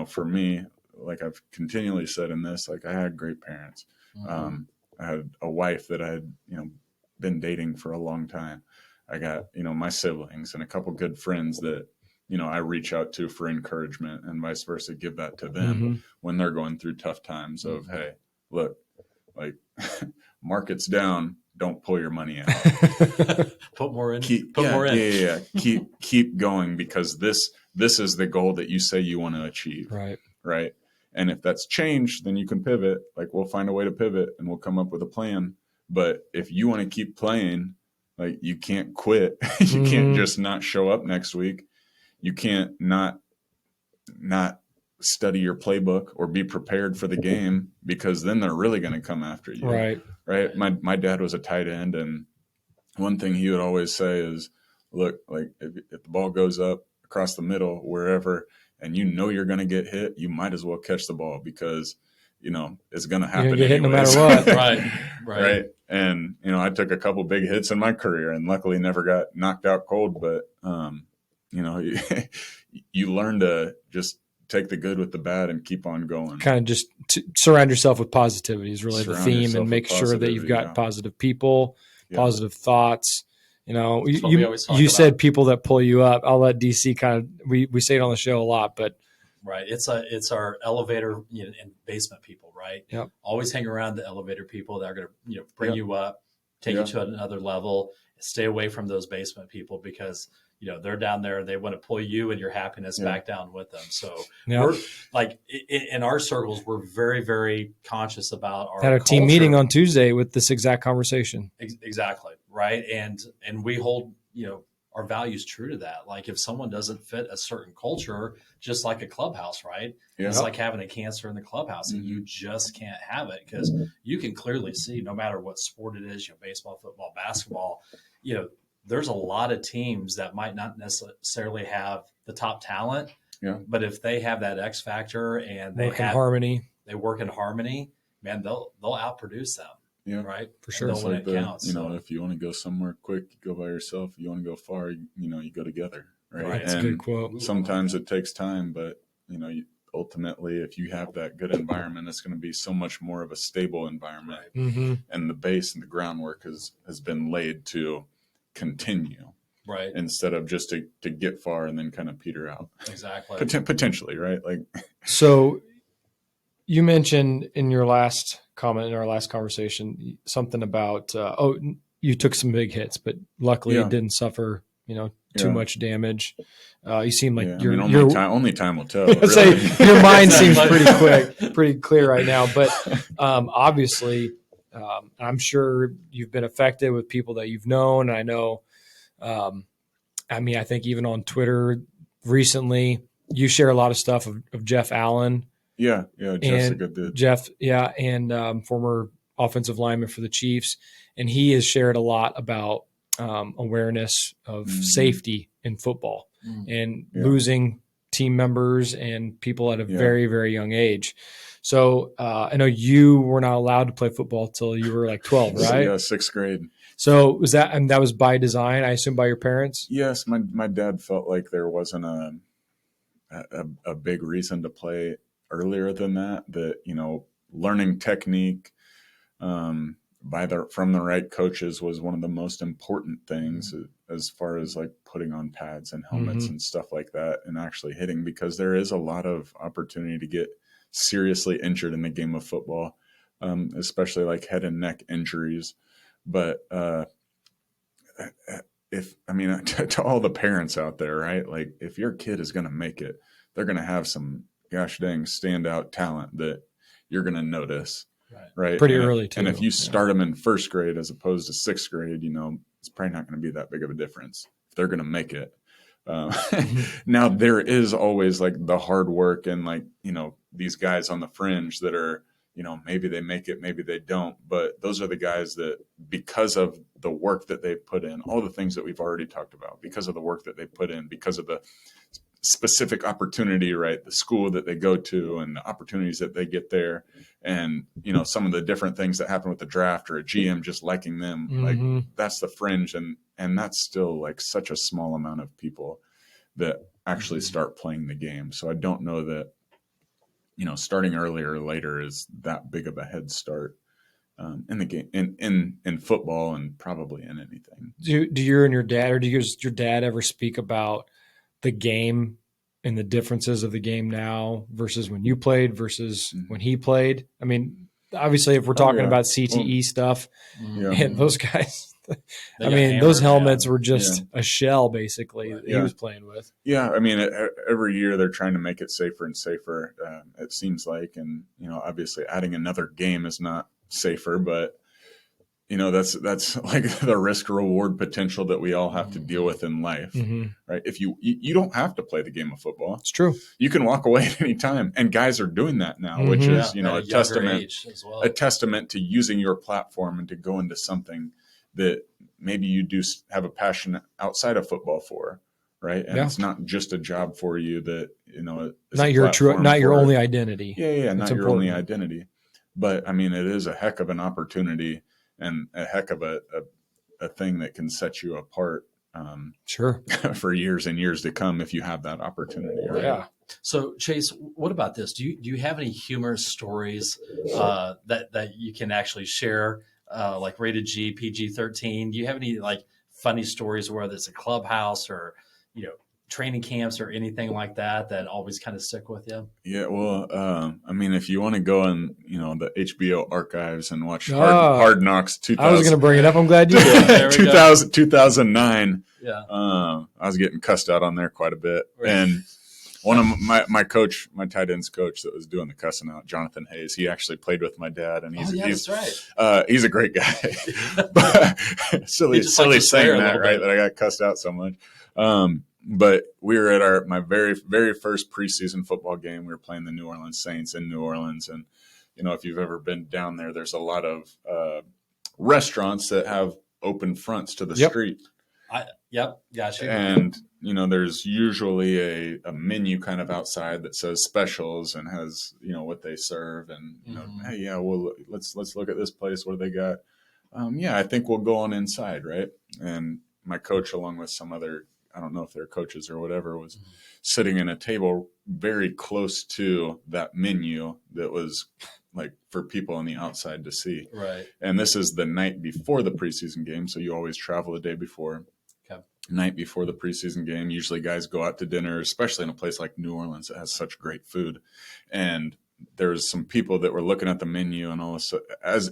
for me, like I've continually said in this, like I had great parents. I had a wife that I had, been dating for a long time. I got, my siblings and a couple good friends that, I reach out to for encouragement and vice versa, give that to them when they're going through tough times of, hey, look, like market's down, don't pull your money out.
Put more in.
Keep going because this is the goal that you say you want to achieve. Right. And if that's changed, then you can pivot. Like we'll find a way to pivot and we'll come up with a plan. But if you want to keep playing, like you can't quit. You can't just not show up next week. You can't not study your playbook or be prepared for the game because then they're really going to come after you. Right. My dad was a tight end. And one thing he would always say is, look, like if the ball goes up across the middle, wherever, and you're going to get hit, you might as well catch the ball because, it's going to happen.
You're going to get hit no matter
what.
Right. And, I took a couple big hits in my career and luckily never got knocked out cold. But, you learn to just take the good with the bad and keep on going.
Kind of just surround yourself with positivity is really the theme, and make sure that you've got positive people, positive thoughts. You said people that pull you up. I'll let DC kind of, we say it on the show a lot, but.
Right. It's our elevator and basement people, right?
Yep.
Always hang around the elevator people that are going to bring you up, take you to another level. Stay away from those basement people because they're down there. They want to pull you and your happiness back down with them. So
Yeah.
we're like in our circles, we're very, very conscious about our
had a
culture.
team meeting on Tuesday with this exact conversation.
Exactly. Right. And we hold, our values true to that. Like if someone doesn't fit a certain culture, just like a clubhouse, right?
Yeah.
It's like having a cancer in the clubhouse and you just can't have it because you can clearly see no matter what sport it is, baseball, football, basketball, there's a lot of teams that might not necessarily have the top talent, but if they have that X factor and they work in harmony, man, they'll outproduce them.
Yeah,
right.
For sure.
It's like if you want to go somewhere quick, you go by yourself. If you want to go far, you go together. Right.
That's a good quote.
Sometimes it takes time, but ultimately, if you have that good environment, it's going to be so much more of a stable environment.
Right.
Mm-hmm.
And the base and the groundwork has been laid to continue.
Right.
Instead of just to get far and then kind of peter out.
Exactly.
Potentially, right? Like,
so you mentioned in your last comment in our last conversation something about you took some big hits, but luckily it didn't suffer too much damage. You seem like
only time will tell. Really.
Say your mind seems pretty clear right now. But obviously, I'm sure you've been affected with people that you've known. And I know, I think even on Twitter recently, you share a lot of stuff of Jeff Allen.
Yeah, Jeff's a good dude.
Jeff, and former offensive lineman for the Chiefs, and he has shared a lot about awareness of safety in football and losing team members and people at a very, very young age. So I know you were not allowed to play football till you were like 12, right?
Yeah, 6th grade.
So was that, and that was by design, I assume, by your parents?
Yes, my dad felt like there wasn't a big reason to play earlier than that. Learning technique from the right coaches was one of the most important things as far as like putting on pads and helmets and stuff like that and actually hitting, because there is a lot of opportunity to get seriously injured in the game of football, especially like head and neck injuries. But to all the parents out there, right? Like if your kid is going to make it, they're going to have some gosh dang standout talent that you're going to notice. Right.
Pretty early too.
And if you start them in 1st grade as opposed to 6th grade, it's probably not going to be that big of a difference if they're going to make it. Now there is always like the hard work and like, these guys on the fringe that are, maybe they make it, maybe they don't, but those are the guys that, because of the work that they've put in, all the things that we've already talked about, because of the work that they put in, because of the specific opportunity, right? The school that they go to and the opportunities that they get there. And, some of the different things that happen with the draft or a GM just liking them, like that's the fringe. And that's still like such a small amount of people that actually start playing the game. So I don't know that, starting earlier or later is that big of a head start in the game, in football and probably in anything.
Do you and your dad, or does your dad ever speak about the game and the differences of the game now versus when you played versus when he played? I mean, obviously if we're talking about CTE stuff and those guys, those helmets were just a shell basically that he was playing with.
Yeah. I mean, every year they're trying to make it safer and safer. It seems like, and, obviously adding another game is not safer, but that's like the risk reward potential that we all have to deal with in life, right? If you don't have to play the game of football.
It's true.
You can walk away at any time, and guys are doing that now, which is, a testament to using your platform and to go into something that maybe you do have a passion outside of football for, right? And it's not just a job for you that,
not your only identity.
Yeah. Not your only identity, but I mean, it is a heck of an opportunity and a heck of a thing that can set you apart for years and years to come if you have that opportunity. Right?
Yeah.
So Chase, what about this? Do you have any humorous stories that you can actually share, like rated G, PG-13? Do you have any like funny stories, whether it's a clubhouse or training camps or anything like that always kind of stick with you?
Yeah, well, I mean, if you want to go in, the HBO archives and watch Hard Knocks 2000.
I was going to bring it up. I'm glad you did.
2009.
Yeah.
I was getting cussed out on there quite a bit.
Right.
And one of my coach, my tight ends coach that was doing the cussing out, Jonathan Hayes, he actually played with my dad, and
that's right.
He's a great guy. But silly saying that, right? That I got cussed out so much. But we were at my very, very first preseason football game. We were playing the New Orleans Saints in New Orleans. And, if you've ever been down there, there's a lot of restaurants that have open fronts to the street.
Gotcha.
And, there's usually a menu kind of outside that says specials and has, what they serve. And, hey, well, let's look at this place. What do they got? I think we'll go on inside, right? And my coach, along with some other, I don't know if they're coaches or whatever, was sitting in a table very close to that menu that was like for people on the outside to see.
Right.
And this is the night before the preseason game. So you always travel the day before.
Okay.
Night before the preseason game. Usually guys go out to dinner, especially in a place like New Orleans that has such great food. And there's some people that were looking at the menu, and all of a sudden,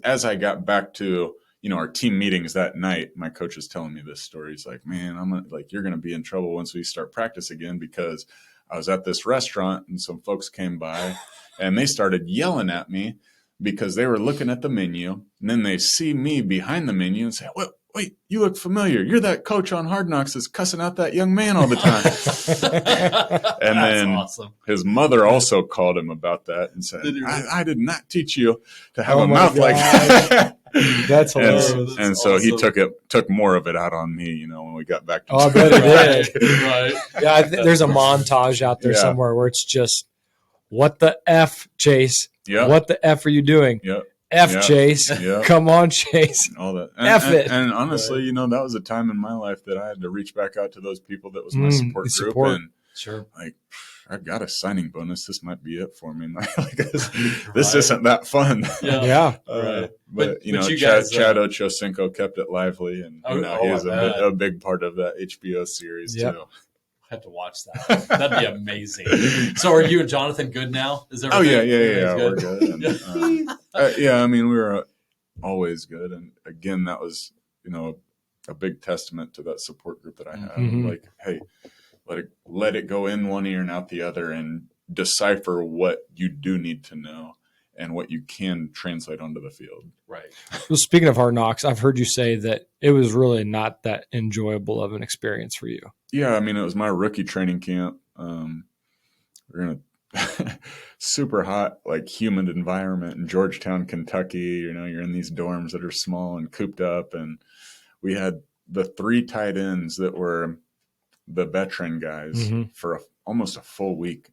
as I got back to our team meetings that night, my coach is telling me this story. He's like, man, you're going to be in trouble once we start practice again, because I was at this restaurant and some folks came by and they started yelling at me because they were looking at the menu, and then they see me behind the menu and say, wait, you look familiar. You're that coach on Hard Knocks that's cussing out that young man all the time. And then awesome. His mother also called him about that and said, I did not teach you to have a mouth like that.
That's hilarious.
And so he took more of it out on me, when we got back to
I bet it did.
Right.
Yeah, there's a montage out there somewhere where it's just, what the F, Chase?
Yep.
What the F are you doing?
Yep.
Chase.
Yep.
Come on, Chase.
All that.
It.
And honestly, that was a time in my life that I had to reach back out to those people that was my support group. And
sure.
I've got a signing bonus. This might be it for me. This isn't that fun.
Yeah.
Right. But you guys, Chad Ochocinco kept it lively, and he was a big part of that HBO series too.
I have to watch that. That'd be amazing. So, are you and Jonathan good now? Is there?
Yeah. We're good. And, I mean, we were always good, and again, that was a big testament to that support group that I have.
Mm-hmm.
Like, hey, let it go in one ear and out the other, and decipher what you do need to know and what you can translate onto the field.
Right.
Well, speaking of Hard Knocks, I've heard you say that it was really not that enjoyable of an experience for you.
Yeah, I mean, it was my rookie training camp. We're in a super hot, humid environment in Georgetown, Kentucky. You're in these dorms that are small and cooped up, and we had the 3 tight ends that were the veteran guys for almost a full week.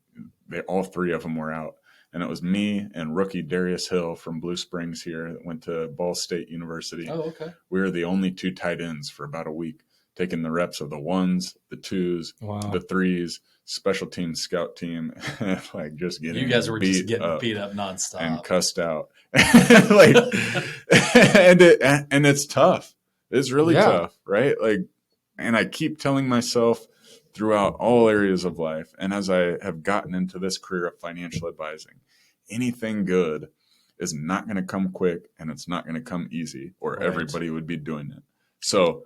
All 3 of them were out. And it was me and rookie Darius Hill from Blue Springs here that went to Ball State University.
Oh, okay.
We were the only 2 tight ends for about a week, taking the reps of the 1s, the 2s, the 3s, special team, scout team, just getting
you guys were just getting beat up nonstop
and cussed out. And it's tough. It's really tough, right? And I keep telling myself throughout all areas of life, and as I have gotten into this career of financial advising, anything good is not going to come quick, and it's not going to come easy, or everybody would be doing it. So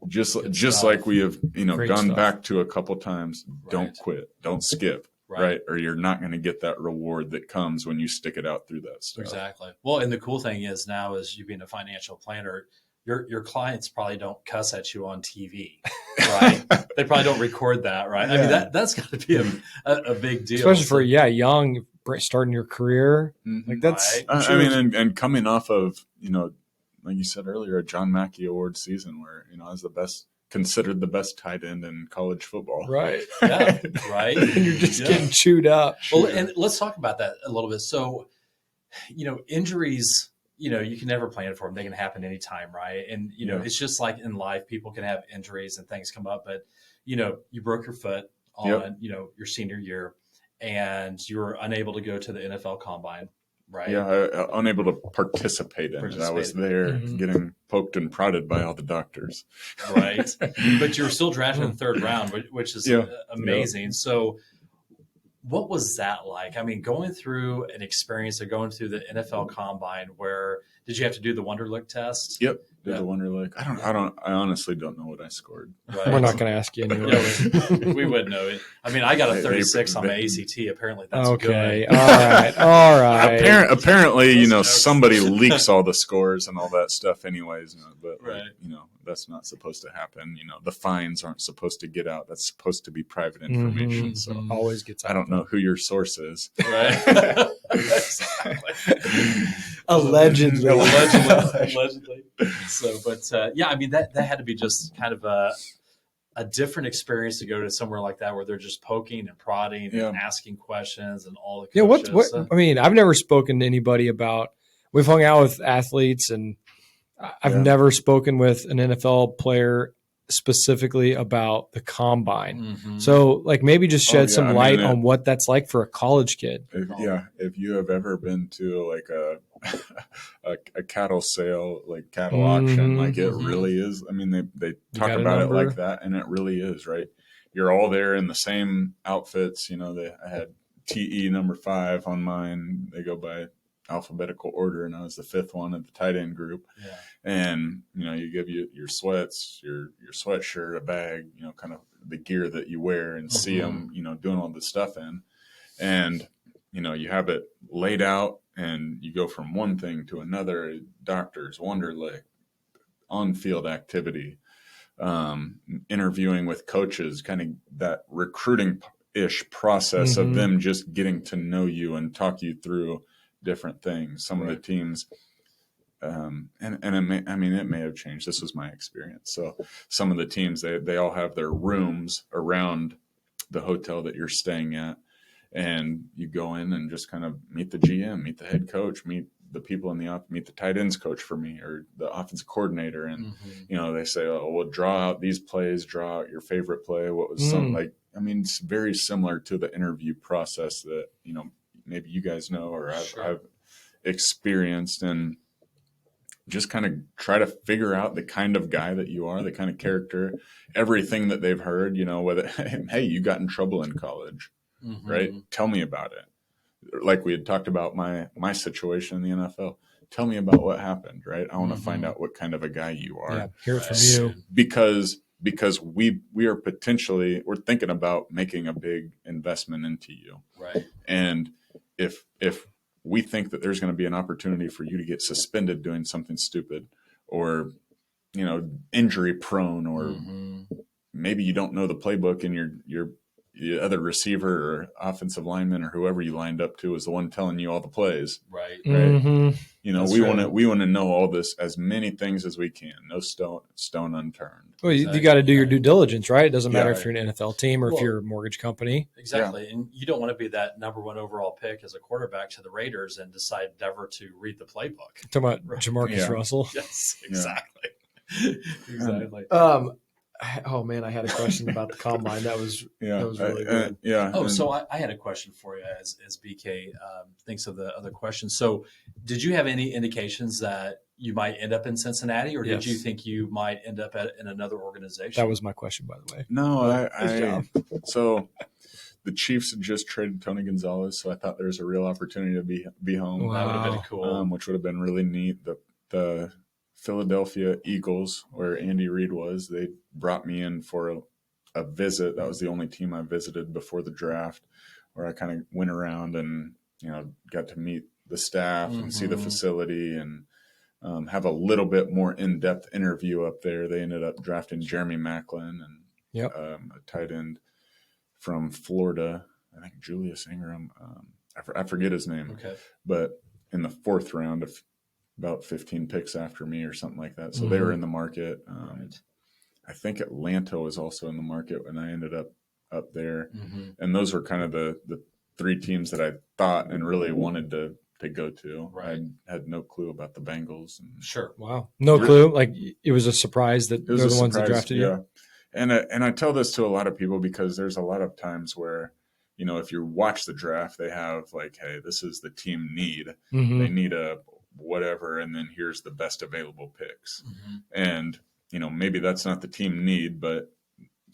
just like we have gone back to a couple times, don't quit, don't skip, right? Or you're not going to get that reward that comes when you stick it out through that stuff.
Exactly. Well, and the cool thing is now, is you being a financial planner, your clients probably don't cuss at you on TV, right? They probably don't record that, right? Yeah. I mean, that's got to be a big deal.
Especially for, young, starting your career.
Mm-hmm. That's, I mean, and coming off of, like you said earlier, a John Mackey Award season where, I was considered the best tight end in college football.
Right.
Yeah. Right.
And you're just getting chewed up.
Well, and let's talk about that a little bit. So, injuries, you can never plan for them. They can happen anytime, right? And, it's just like in life, people can have injuries and things come up. But, you broke your foot on, your senior year, and you were unable to go to the NFL Combine. Right.
Yeah, unable to participate in it. I was there getting poked and prodded by all the doctors.
Right. But you were still drafted in the third round, which is amazing. Yeah. So what was that like? I mean, going through an experience of going through the NFL Combine, where did you have to do the Wonderlic test?
Yep. Did the Wonderlic. I honestly don't know what I scored.
Right. We're not going to ask you anyway.
We wouldn't know it. I mean, I got a 36 on my ACT. Apparently, that's
okay.
Good.
All right.
Apparently, somebody leaks all the scores and all that stuff, anyways. But that's not supposed to happen. The fines aren't supposed to get out. That's supposed to be private information. So
always gets out.
I don't know who your source is.
Right.
Allegedly.
So, but I mean, that had to be just kind of a different experience to go to somewhere like that where they're just poking and prodding and asking questions and all the coaches.
I mean, I've never spoken to anybody about. We've hung out with athletes, and I've never spoken with an NFL player specifically about the Combine. So, maybe just shed some light on what that's like for a college kid.
If you have ever been to a cattle sale, cattle auction, it really is. I mean, they talk about it like that, and it really is, right? You're all there in the same outfits. I had TE number 5 on mine. They go by alphabetical order, and I was the 5th one of the tight end group. Yeah. And you give your sweats, your sweatshirt, a bag, kind of the gear that you wear, and see them, doing all this stuff in, and you have it laid out, and you go from one thing to another. Doctors, Wonderlic, on-field activity, interviewing with coaches, kind of that recruiting-ish process of them just getting to know you and talk you through different things. Some of the teams, and it may have changed. This was my experience. So some of the teams, they all have their rooms around the hotel that you're staying at, and you go in and just kind of meet the GM, meet the head coach, meet the people in meet the tight ends coach for me, or the offensive coordinator, and they say, "Oh, well, draw out these plays, draw out your favorite play." What was it's very similar to the interview process that maybe you guys know, or I've experienced, and just kind of try to figure out the kind of guy that you are, the kind of character, everything that they've heard, whether, hey, you got in trouble in college, right? Tell me about it. Like we had talked about my situation in the NFL. Tell me about what happened, right? I want to find out what kind of a guy you are.
Yeah, hear it from you.
Because we are potentially, we're thinking about making a big investment into you.
Right.
And if we think that there's going to be an opportunity for you to get suspended doing something stupid, or, injury prone, or maybe you don't know the playbook, and your other receiver or offensive lineman or whoever you lined up to is the one telling you all the plays.
Right.
We want to know all this, as many things as we can. No stone unturned.
Well, you got to do your due diligence, right? It doesn't matter if you're an NFL team or if you're a mortgage company.
Exactly. Yeah. And you don't want to be that number 1 overall pick as a quarterback to the Raiders and decide never to read the playbook.
Talking about Jamarcus Russell.
Yes, exactly. Exactly.
Oh man, I had a question about the Combine. That was really good.
So I had a question for you as BK thinks of the other questions. So did you have any indications that you might end up in Cincinnati, or did you think you might end up in another organization?
That was my question, by the way.
No, so the Chiefs had just traded Tony Gonzalez, so I thought there was a real opportunity to be home.
Wow. That would have been cool.
Which would have been really neat. The Philadelphia Eagles, where Andy Reid was, they brought me in for a visit. That was the only team I visited before the draft, where I kind of went around and got to meet the staff and see the facility, and have a little bit more in-depth interview up there. They ended up drafting Jeremy Maclin and a tight end from Florida, I think Julius Ingram. I forget his name, but in the 4th round, of about 15 picks after me or something like that. So they were in the market. I think Atlanta was also in the market when I ended up there. And those were kind of the 3 teams that I thought and really wanted to go to.
Right.
I had no clue about the Bengals.
Sure.
Wow. No clue. Like, it was a surprise that they're the ones that drafted you.
And I tell this to a lot of people, because there's a lot of times where, if you watch the draft, they have like, hey, this is the team need.
Mm-hmm.
They need a whatever, and then here's the best available picks. And, maybe that's not the team need, but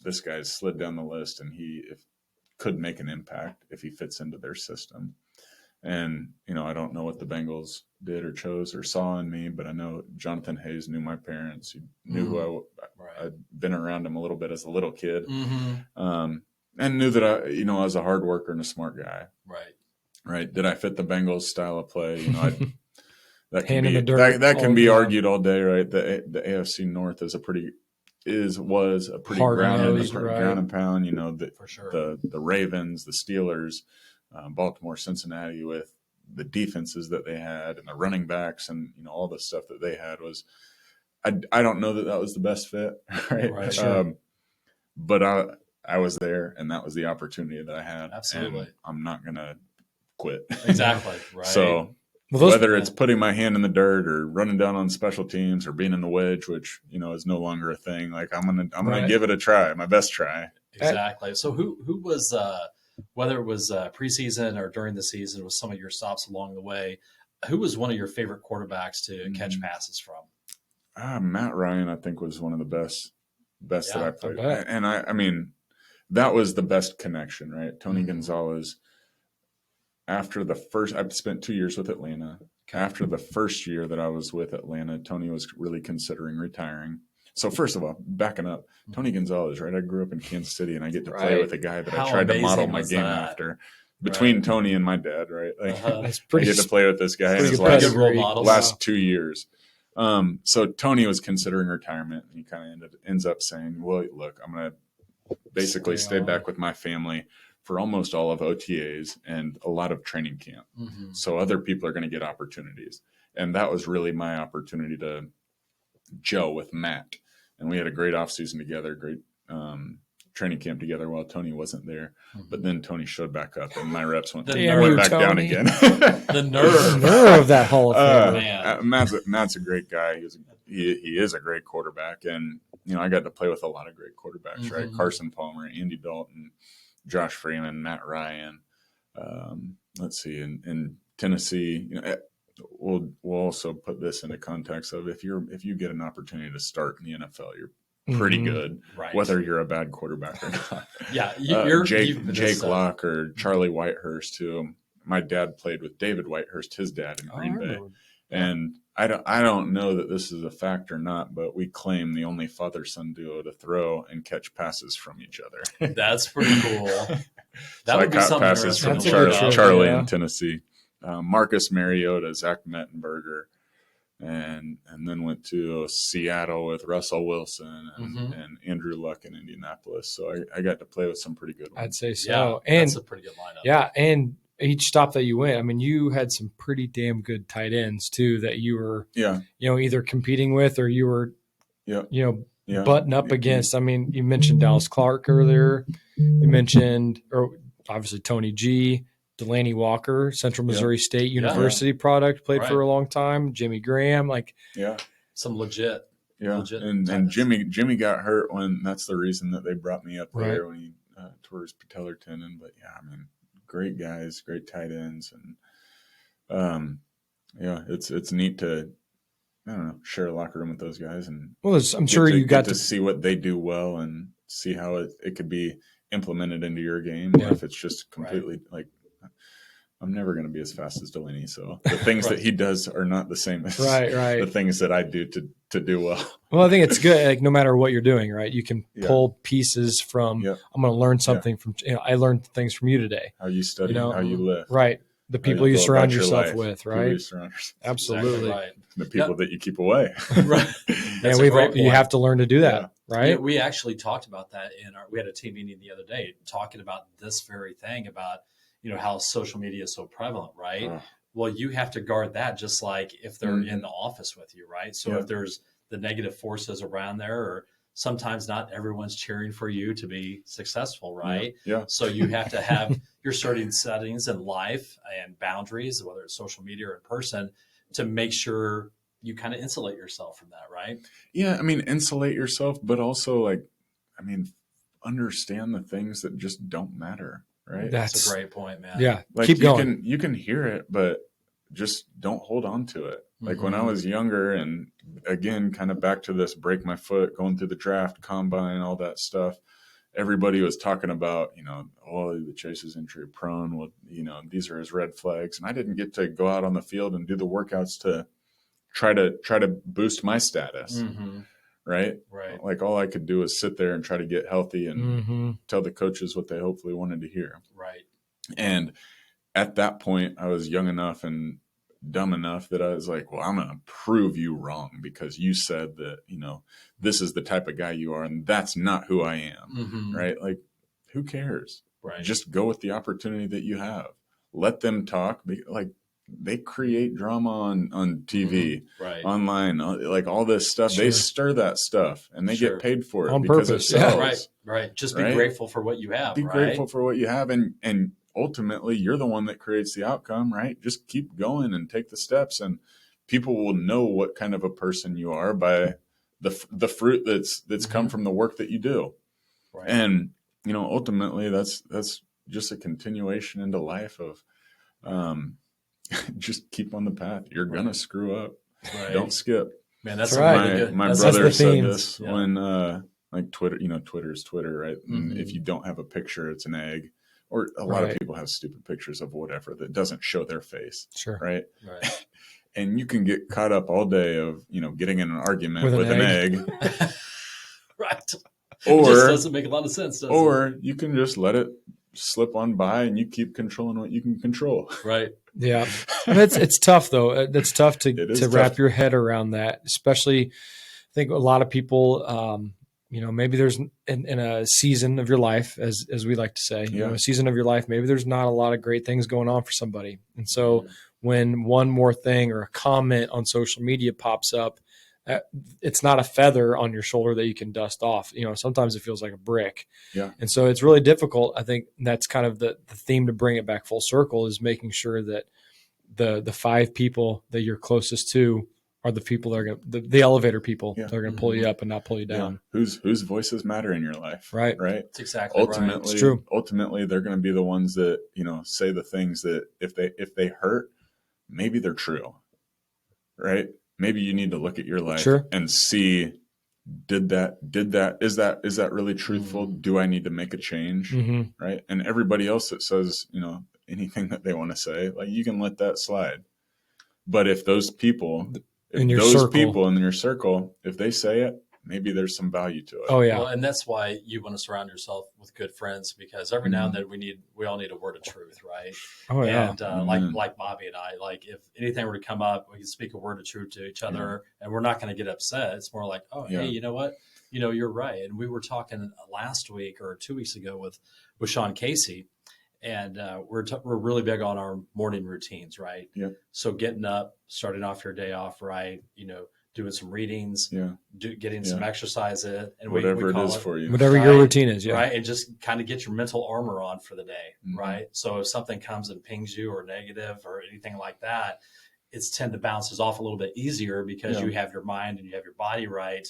this guy's slid down the list, and he could make an impact if he fits into their system. And, I don't know what the Bengals did or chose or saw in me, but I know Jonathan Hayes knew my parents. He knew who I'd been around him a little bit as a little kid. And knew that I was a hard worker and a smart guy. Right. Did I fit the Bengals style of play? That can be that can be argued all day, right? The AFC North is was a pretty ground and pound.
For sure.
The Ravens, the Steelers, Baltimore, Cincinnati, with the defenses that they had and the running backs and all the stuff that they had was. I don't know that was the best fit, right?
Sure.
But I was there, and that was the opportunity that I had.
Absolutely.
And I'm not gonna quit.
Exactly. Right.
So. Whether it's putting my hand in the dirt or running down on special teams or being in the wedge, which is no longer a thing. Like I'm gonna give it a try, my best try.
Exactly. So who was whether it was preseason or during the season, with some of your stops along the way, who was one of your favorite quarterbacks to catch passes from?
Matt Ryan, I think, was one of the best that I played, and I mean that was the best connection, right? Tony Gonzalez. After the first, I've spent 2 years with Atlanta. After the first year that I was with Atlanta, Tony was really considering retiring. So first of all, backing up, Tony Gonzalez, right? I grew up in Kansas City, and I get to play with a guy that I tried to model my game after. Between Tony and my dad, right? Like,
that's pretty.
I get to play with this guy in his last 2 years. So Tony was considering retirement, and he kind of ends up saying, "Well, look, I'm going to basically stay back with my family for almost all of OTAs and a lot of training camp. So other people are going to get opportunities." And that was really my opportunity to gel with Matt. And we had a great offseason together, great training camp together while Tony wasn't there. But then Tony showed back up, and my reps went back down again.
The nerve
of that Hall of Fame.
Matt's a great guy. He is a great quarterback. And, I got to play with a lot of great quarterbacks, right? Carson Palmer, Andy Dalton, Josh Freeman, Matt Ryan. Let's see, in Tennessee, we'll also put this into context of if you get an opportunity to start in the NFL, you're pretty good, whether you're a bad quarterback or not.
Yeah,
Jake Locke or Charlie Whitehurst, who my dad played with David Whitehurst, his dad in Green Bay, and I don't know that this is a fact or not, but we claim the only father-son duo to throw and catch passes from each other.
That's pretty cool.
That would be something passes from Charlie in Tennessee. Marcus Mariota, Zach Mettenberger, and then went to Seattle with Russell Wilson and Andrew Luck in Indianapolis. So I got to play with some pretty good ones.
I'd say so. Yeah, and that's
a pretty good lineup.
Yeah, and each stop that you went, I mean, you had some pretty damn good tight ends too that you were, either competing with or you were, button up against. I mean, you mentioned Dallas Clark earlier. You mentioned, or obviously Tony G, Delaney Walker, Central Missouri State University product, played for a long time. Jimmy Graham,
some legit.
Yeah, and Jimmy got hurt that's the reason that they brought me up there when he tore his patellar tendon. But great guys, great tight ends, and it's neat to share a locker room with those guys, and
I'm sure you got
to see what they do well and see how it could be implemented into your game, or if it's just completely I'm never going to be as fast as Delaney, so the things that he does are not the same as the things that I do to do well.
Well, I think it's good. Like no matter what you're doing, right? You can pull pieces from. I'm going to learn something from. I learned things from you today.
How you study, how you live,
right? The people you surround yourself with, right?
Absolutely, right. The people that you keep away,
right?
And you have to learn to do that, right?
Yeah, we actually talked about that we had a team meeting the other day talking about this very thing about. How social media is so prevalent, right? Well, you have to guard that just like if they're in the office with you, right? So if there's the negative forces around there, or sometimes not everyone's cheering for you to be successful, right?
Yeah.
So you have to have your certain settings in life and boundaries, whether it's social media or in person, to make sure you kind of insulate yourself from that, right?
Yeah, I mean, insulate yourself, but also understand the things that just don't matter. right?
That's a great point, man.
Yeah.
Like
keep going.
You can hear it, but just don't hold on to it. Like when I was younger, and again, kind of back to this break my foot, going through the draft, combine, all that stuff. Everybody was talking about, the Chase is injury prone. Well, these are his red flags. And I didn't get to go out on the field and do the workouts to try to boost my status. Right. Like all I could do was sit there and try to get healthy and tell the coaches what they hopefully wanted to hear.
Right.
And at that point, I was young enough and dumb enough that I was like, well, I'm going to prove you wrong because you said that, this is the type of guy you are. And that's not who I am. Right. Like, who cares?
Right.
Just go with the opportunity that you have. Let them talk. Like, they create drama on TV, online, like all this stuff. Sure. They stir that stuff and they get paid for it
on
because
purpose.
It sells.
Right. Just be grateful for what you have.
Be grateful for what you have. And ultimately, you're the one that creates the outcome, right? Just keep going and take the steps, and people will know what kind of a person you are by the fruit that's come from the work that you do. Right. And ultimately, that's just a continuation into life of, just keep on the path. You're gonna screw up. Right. Don't skip.
Man, that's
right.
My brother said this when like Twitter. Twitter's Twitter, right? And if you don't have a picture, it's an egg. Or a lot of people have stupid pictures of whatever that doesn't show their face.
Sure.
Right. And you can get caught up all day of, getting in an argument with an egg.
Right.
Or,
it just doesn't make a lot of sense, does it?
You can just let it slip on by and you keep controlling what you can control.
Right.
Yeah. It's tough though. It's tough to wrap your head around that, especially I think a lot of people, maybe there's in a season of your life, as we like to say, a season of your life, maybe there's not a lot of great things going on for somebody. And so when one more thing or a comment on social media pops up, it's not a feather on your shoulder that you can dust off. Sometimes it feels like a brick.
Yeah.
And so it's really difficult. I think that's kind of the theme to bring it back full circle, is making sure that the 5 people that you're closest to are the people that are going to, the elevator people that are going to pull you up and not pull you down.
Yeah. Whose voices matter in your life.
Right.
That's exactly
ultimately,
right.
It's true.
Ultimately, they're going to be the ones that, say the things that if they hurt, maybe they're true. Right. Maybe you need to look at your life and see, is that really truthful? Do I need to make a change? Right. And everybody else that says, anything that they want to say, like, you can let that slide. But if those people in your circle, if they say it, maybe there's some value to it.
Oh yeah.
Well, and that's why you want to surround yourself with good friends, because every now and then we all need a word of truth, right?
Oh yeah.
And like Bobby and I, like if anything were to come up, we can speak a word of truth to each other, and we're not going to get upset. It's more like, hey, you know what? You're right. And we were talking last week or 2 weeks ago with Sean Casey, and we're really big on our morning routines, right?
Yeah.
So getting up, starting off your day off right, doing some readings, getting some exercise in, and
whatever it is for you,
whatever your routine is,
right, and just kind of get your mental armor on for the day, right? So if something comes and pings you or negative or anything like that, it's tend to bounces off a little bit easier because you have your mind and you have your body right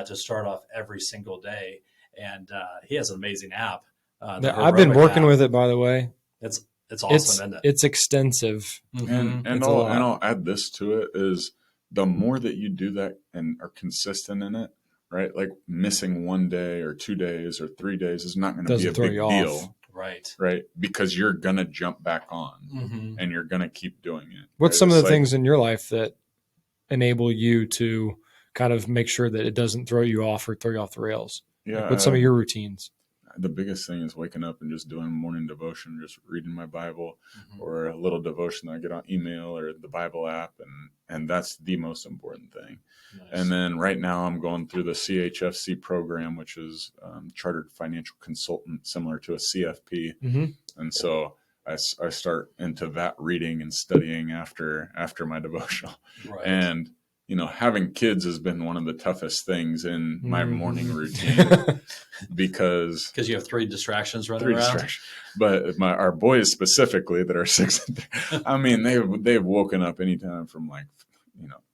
to start off every single day. And he has an amazing app.
I've been working with it, by the way.
It's awesome, isn't it?
It's extensive.
And I'll add this to it is, the more that you do that and are consistent in it, right? Like missing 1 day or 2 days or 3 days is not going to be a big deal.
Right.
Right. Because you're going to jump back on and you're going to keep doing it.
What's some of the things in your life that enable you to kind of make sure that it doesn't throw you off or throw you off the rails?
Yeah.
Like, what's some of your routines?
The biggest thing is waking up and just doing morning devotion, just reading my Bible or a little devotion that I get on email or the Bible app. And that's the most important thing. Nice. And then right now I'm going through the CHFC program, which is Chartered Financial Consultant, similar to a CFP. And so I start into that reading and studying after my devotional. Right. And having kids has been one of the toughest things in my morning routine because
you have 3 distractions running around.
But our boys specifically that are 6, I mean, they've woken up anytime from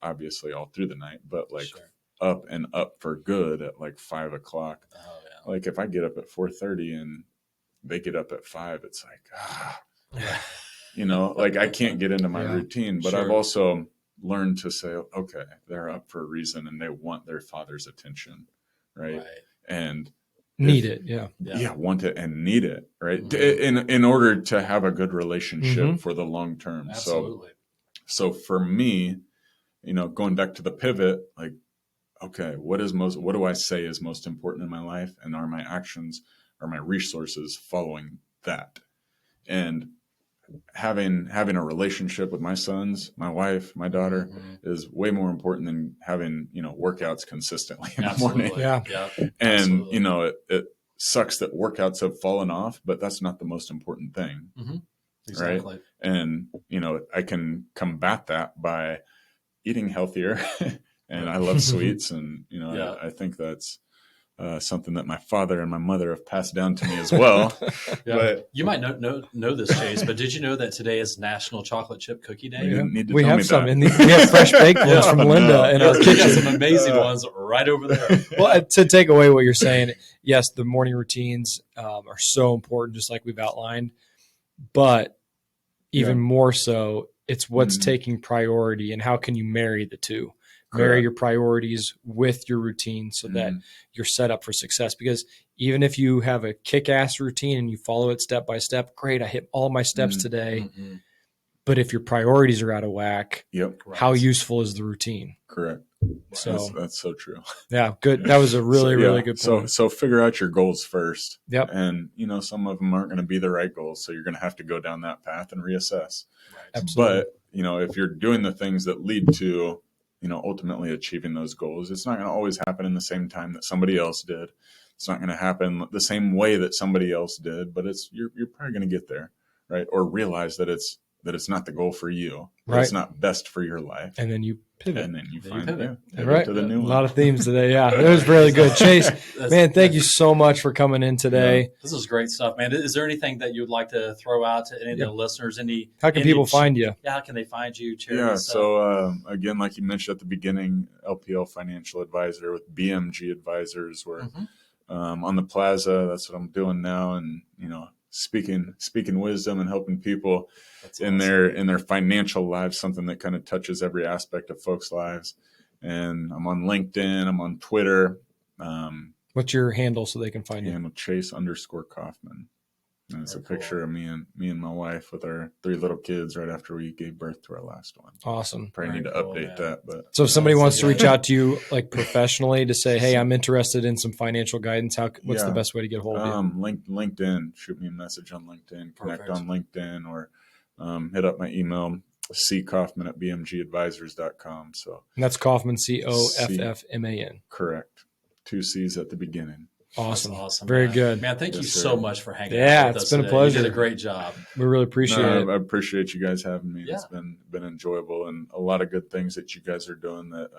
obviously all through the night, but up and up for good at 5 o'clock. Oh, yeah. Like if I get up at 4:30 and they get up at 5, it's like, you know, like I can't get into my routine, but I've also learned to say, okay, they're up for a reason and they want their father's attention. Right. And
need it.
Want it and need it. Right. In order to have a good relationship for the long term.
Absolutely.
So for me, you know, going back to the pivot, like, okay, what do I say is most important in my life? And are my actions or my resources following that? And having a relationship with my sons, my wife, my daughter is way more important than having, you know, workouts consistently in the morning. And, you know, it sucks that workouts have fallen off, but that's not the most important thing.
Exactly.
Right. And, you know, I can combat that by eating healthier. And I love sweets. And, you know, I think that's something that my father and my mother have passed down to me as well. But
you might know this, Chase, but did you know that today is National Chocolate Chip Cookie Day?
We have some we have fresh baked ones from Linda in our kitchen.
We got some amazing ones right over there.
Well, to take away what you're saying, yes, the morning routines are so important, just like we've outlined, but even more so, it's what's taking priority and how can you marry the two. Marry your priorities with your routine so that you're set up for success. Because even if you have a kick-ass routine and you follow it step by step, great, I hit all my steps today. But if your priorities are out of whack, how useful is the routine?
Correct.
So
that's so true.
Yeah, good. That was a really good point.
So figure out your goals first.
Yep.
And, you know, some of them aren't going to be the right goals. So you're going to have to go down that path and reassess.
Absolutely.
But, you know, if you're doing the things that lead to, you know, ultimately achieving those goals, it's not going to always happen in the same time that somebody else did. It's not going to happen the same way that somebody else did, but you're probably going to get there, right? Or realize that it's not the goal for you. Right. It's not best for your life.
And then you pivot.
And then you
pivot
to the new one.
A lot of themes today. Yeah, it was really good. Chase, man, thank you so much for coming in today.
Yeah, this is great stuff, man. Is there anything that you would like to throw out to any of the listeners?
How can people find you?
Yeah, how can they find you?
So again, like you mentioned at the beginning, LPL Financial Advisor with BMG Advisors. We're on the plaza. That's what I'm doing now. And, you know, speaking wisdom and helping people in their financial lives, something that kind of touches every aspect of folks' lives. And I'm on LinkedIn. I'm on Twitter.
What's your handle so they can find you?
I'm Chase_Coffman. And it's a picture of me and my wife with our 3 little kids right after we gave birth to our last one.
Awesome.
Probably need to update that. But
so if somebody wants to reach out to you like professionally to say, hey, I'm interested in some financial guidance, what's the best way to get a hold of you?
LinkedIn. Shoot me a message on LinkedIn. Connect on LinkedIn or hit up my email, ccoffman@bmgadvisors.com. So
and that's Coffman, Coffman.
Correct. 2 C's at the beginning.
Awesome.
That's awesome.
Very
man.
good.
Man, thank you so much for hanging out with us.
It's been a pleasure.
You did a great job.
We really appreciate it.
I appreciate you guys having me.
Yeah.
It's been enjoyable and a lot of good things that you guys are doing that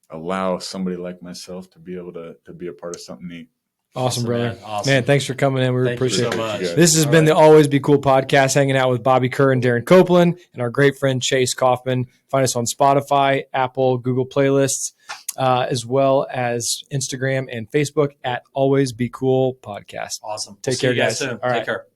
allow somebody like myself to be able to be a part of something neat.
Awesome, brother. Man, thanks for coming in. We appreciate it.
So much.
This has been the Always Be Cool podcast, hanging out with Bobby Kerr and Darren Copeland and our great friend Chase Coffman. Find us on Spotify, Apple, Google playlists, as well as Instagram and Facebook at Always Be Cool Podcast.
Awesome.
Take care, guys.
Soon.
All right.
Take care.